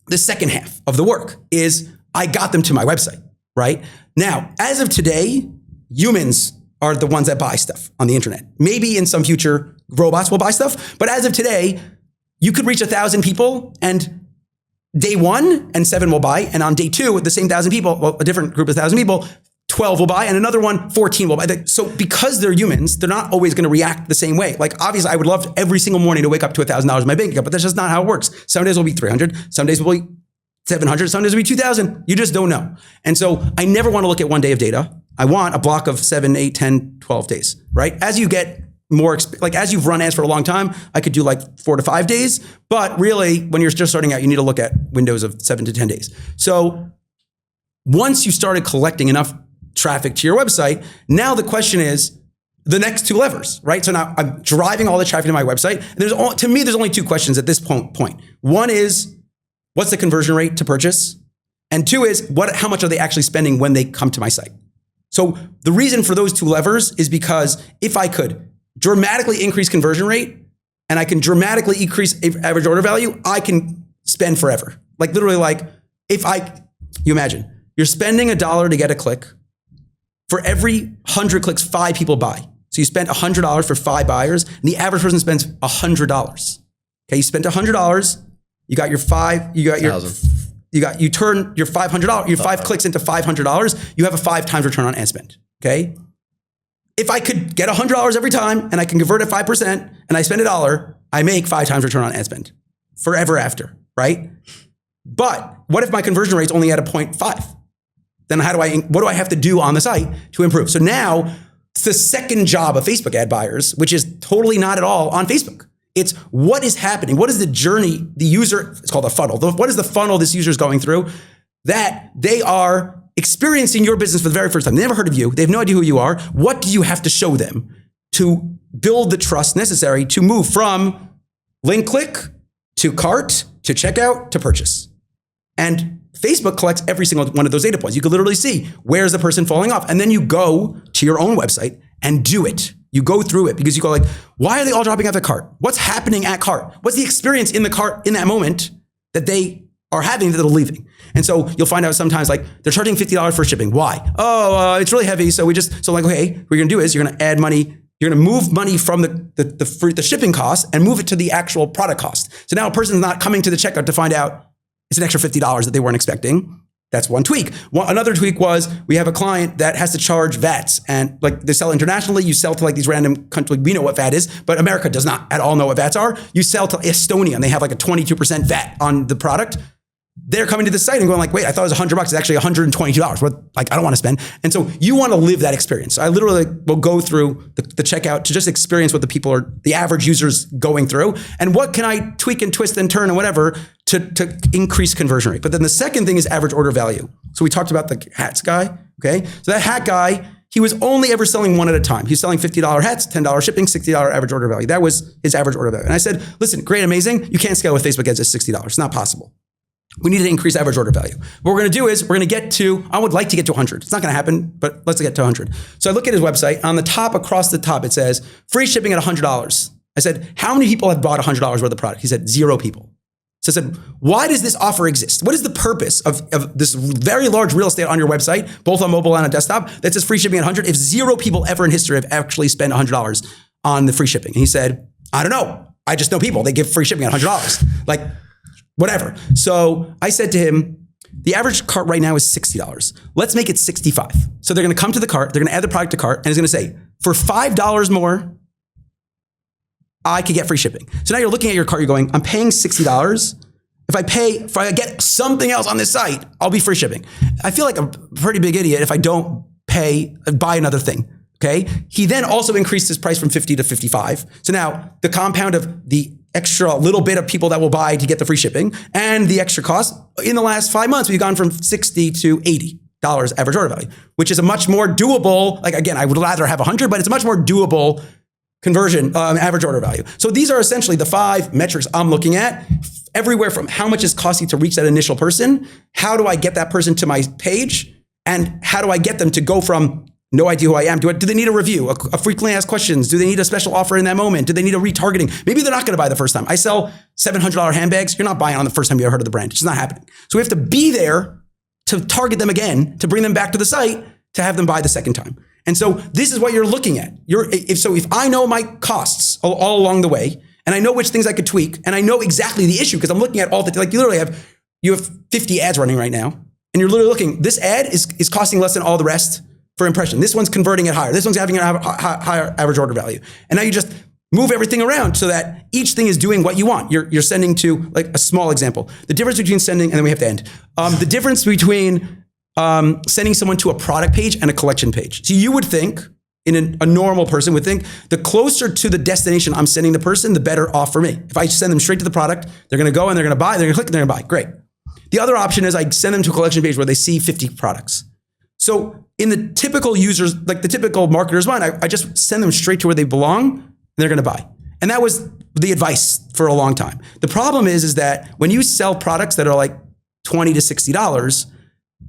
Speaker 2: the second half of the work is I got them to my website, right? Now, as of today, humans are the ones that buy stuff on the internet. Maybe in some future, robots will buy stuff. But as of today, you could reach 1,000 people, and day 1 and 7 will buy. And on day 2, with the same 1,000 people, well, a different group of 1,000 people, 12 will buy, and another one, 14 will buy. So because they're humans, they're not always going to react the same way. Like, obviously, I would love every single morning to wake up to $1,000 in my bank account, but that's just not how it works. Some days will be 300, some days will be 700, some days will be 2,000. You just don't know. And so I never want to look at one day of data. I want a block of 7, 8, 10, 12 days, right? As you get more, as you've run ads for a long time, I could do like 4 to 5 days. But really, when you're just starting out, you need to look at windows of 7 to 10 days. So once you started collecting enough traffic to your website, now the question is the next 2 levers, right? So now I'm driving all the traffic to my website. And to me, there's only 2 questions at this point. One is, what's the conversion rate to purchase? And 2 is, how much are they actually spending when they come to my site? So the reason for those two levers is because if I could dramatically increase conversion rate and I can dramatically increase average order value, I can spend forever. Like literally you imagine, you're spending $1 to get a click. For every 100 clicks, 5 people buy. So you spent $100 for 5 buyers, and the average person spends $100. Okay, you spent $100, you got your 5, you turn your $500, your 5 clicks into $500, you have a 5 times return on ad spend, okay? If I could get $100 every time and I can convert at 5% and I spend $1, I make 5 times return on ad spend forever after, right? But what if my conversion rate's only at a 0.5? Then what do I have to do on the site to improve? So now it's the second job of Facebook ad buyers, which is totally not at all on Facebook. It's what is happening? What is the journey, the user, it's called a funnel. What is the funnel this user is going through that they are experiencing your business for the very first time? They never heard of you. They have no idea who you are. What do you have to show them to build the trust necessary to move from link click to cart to checkout to purchase? And Facebook collects every single one of those data points. You can literally see where's the person falling off. And then you go to your own website and do it. You go through it because you go like, why are they all dropping out the cart? What's happening at cart? What's the experience in the cart in that moment that they are having that they're leaving? And so you'll find out sometimes like they're charging $50 for shipping. Why? It's really heavy. So okay, what you're gonna do is you're gonna add money. You're gonna move money from the shipping cost and move it to the actual product cost. So now a person's not coming to the checkout to find out it's an extra $50 that they weren't expecting. That's one tweak. Another tweak was we have a client that has to charge VATs, and like they sell internationally. You sell to like these random countries. We know what VAT is, but America does not at all know what VATs are. You sell to Estonia and they have like a 22% VAT on the product. They're coming to the site and going like, wait, I thought it was $100. It's actually $122. What? Like, I don't want to spend. And so you want to live that experience. So I literally will go through the checkout to just experience what the average user's going through. And what can I tweak and twist and turn and whatever to increase conversion rate. But then the second thing is average order value. So we talked about the hats guy. Okay. So that hat guy, he was only ever selling one at a time. He's selling $50 hats, $10 shipping, $60 average order value. That was his average order value. And I said, listen, great, amazing. You can't scale with Facebook ads at $60. It's not possible. We need to increase average order value. What we're going to do is we're going to get to, I would like to get to 100. It's not going to happen, but let's get to 100. So I look at his website. On the top, across the top, it says free shipping at $100. I said, how many people have bought $100 worth of product? He said, 0 people. So I said, why does this offer exist? What is the purpose of this very large real estate on your website, both on mobile and on desktop, that says free shipping at 100 if 0 people ever in history have actually spent $100 on the free shipping? And he said, I don't know. I just know people. They give free shipping at $100. Like, whatever. So I said to him, the average cart right now is $60. Let's make it $65. So they're going to come to the cart, they're going to add the product to cart, and it's going to say, for $5 more, I could get free shipping. So now you're looking at your cart, you're going, I'm paying $60. If I get something else on this site, I'll be free shipping. I feel like a pretty big idiot if I don't buy another thing. Okay. He then also increased his price from 50 to 55. So now the compound of the extra little bit of people that will buy to get the free shipping and the extra cost in the last 5 months, we've gone from $60 to $80 average order value, which is a much more doable, like again, I would rather have 100, but it's a much more doable conversion, average order value. So these are essentially the 5 metrics I'm looking at everywhere from how much it's costing to reach that initial person, how do I get that person to my page, and how do I get them to go from no idea who I am. Do they need a review, a frequently asked questions? Do they need a special offer in that moment? Do they need a retargeting? Maybe they're not going to buy the first time. I sell $700 handbags. You're not buying on the first time you ever heard of the brand. It's not happening. So we have to be there to target them again, to bring them back to the site, to have them buy the second time. And so this is what you're looking at. If I know my costs all along the way, and I know which things I could tweak, and I know exactly the issue, because I'm looking at all the, like you literally have 50 ads running right now, and you're literally looking, this ad is costing less than all the rest for impression. This one's converting at higher. This one's having a higher average order value. And now you just move everything around so that each thing is doing what you want. You're sending to, like a small example, the difference between sending, and then we have to end. The difference between sending someone to a product page and a collection page. So you would think, a normal person would think, the closer to the destination I'm sending the person, the better off for me. If I send them straight to the product, they're going to go and they're going to buy, they're going to click and they're going to buy. Great. The other option is I send them to a collection page where they see 50 products. So in the typical users, like the typical marketer's mind, I just send them straight to where they belong and they're going to buy. And that was the advice for a long time. The problem is that when you sell products that are like $20 to $60,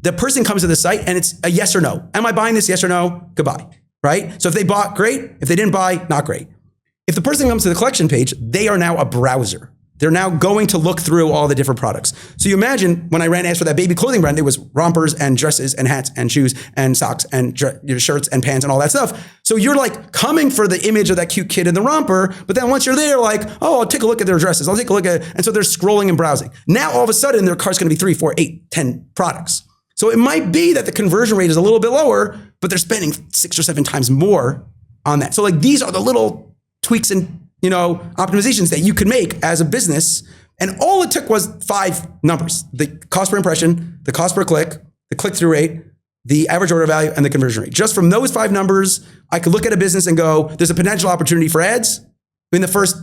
Speaker 2: the person comes to the site and it's a yes or no. Am I buying this? Yes or no? Goodbye, right? So if they bought, great. If they didn't buy, not great. If the person comes to the collection page, they are now a browser. They're now going to look through all the different products. So you imagine when I ran ads for that baby clothing brand, it was rompers and dresses and hats and shoes and socks and shirts and pants and all that stuff. So you're like coming for the image of that cute kid in the romper, but then once you're there, like, oh, I'll take a look at their dresses. I'll take a look at, and so they're scrolling and browsing. Now all of a sudden their cart's gonna be 3, 4, 8, 10 products. So it might be that the conversion rate is a little bit lower, but they're spending 6 or 7 times more on that. So like these are the little tweaks and optimizations that you could make as a business. And all it took was 5 numbers: the cost per impression, the cost per click, the click-through rate, the average order value, and the conversion rate. Just from those 5 numbers, I could look at a business and go, there's a potential opportunity for ads. In the first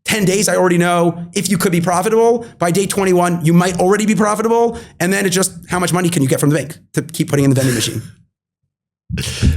Speaker 2: 10 days, I already know if you could be profitable. By day 21, you might already be profitable. And then it's just how much money can you get from the bank to keep putting in the vending machine.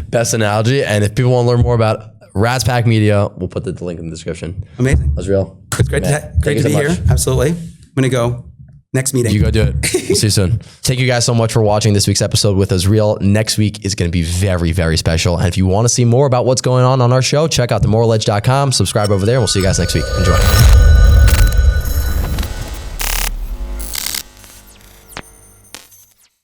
Speaker 1: Best analogy. And if people want to learn more about Ratz Pack Media, we'll put the link in the description.
Speaker 2: Amazing.
Speaker 1: Azriel.
Speaker 2: It's great to be here. Absolutely. I'm going to go next meeting.
Speaker 1: You go do it. We'll see you soon. Thank you guys so much for watching this week's episode with Azriel. Next week is going to be very, very special. And if you want to see more about what's going on our show, check out themorledge.com. Subscribe over there. We'll see you guys next week. Enjoy.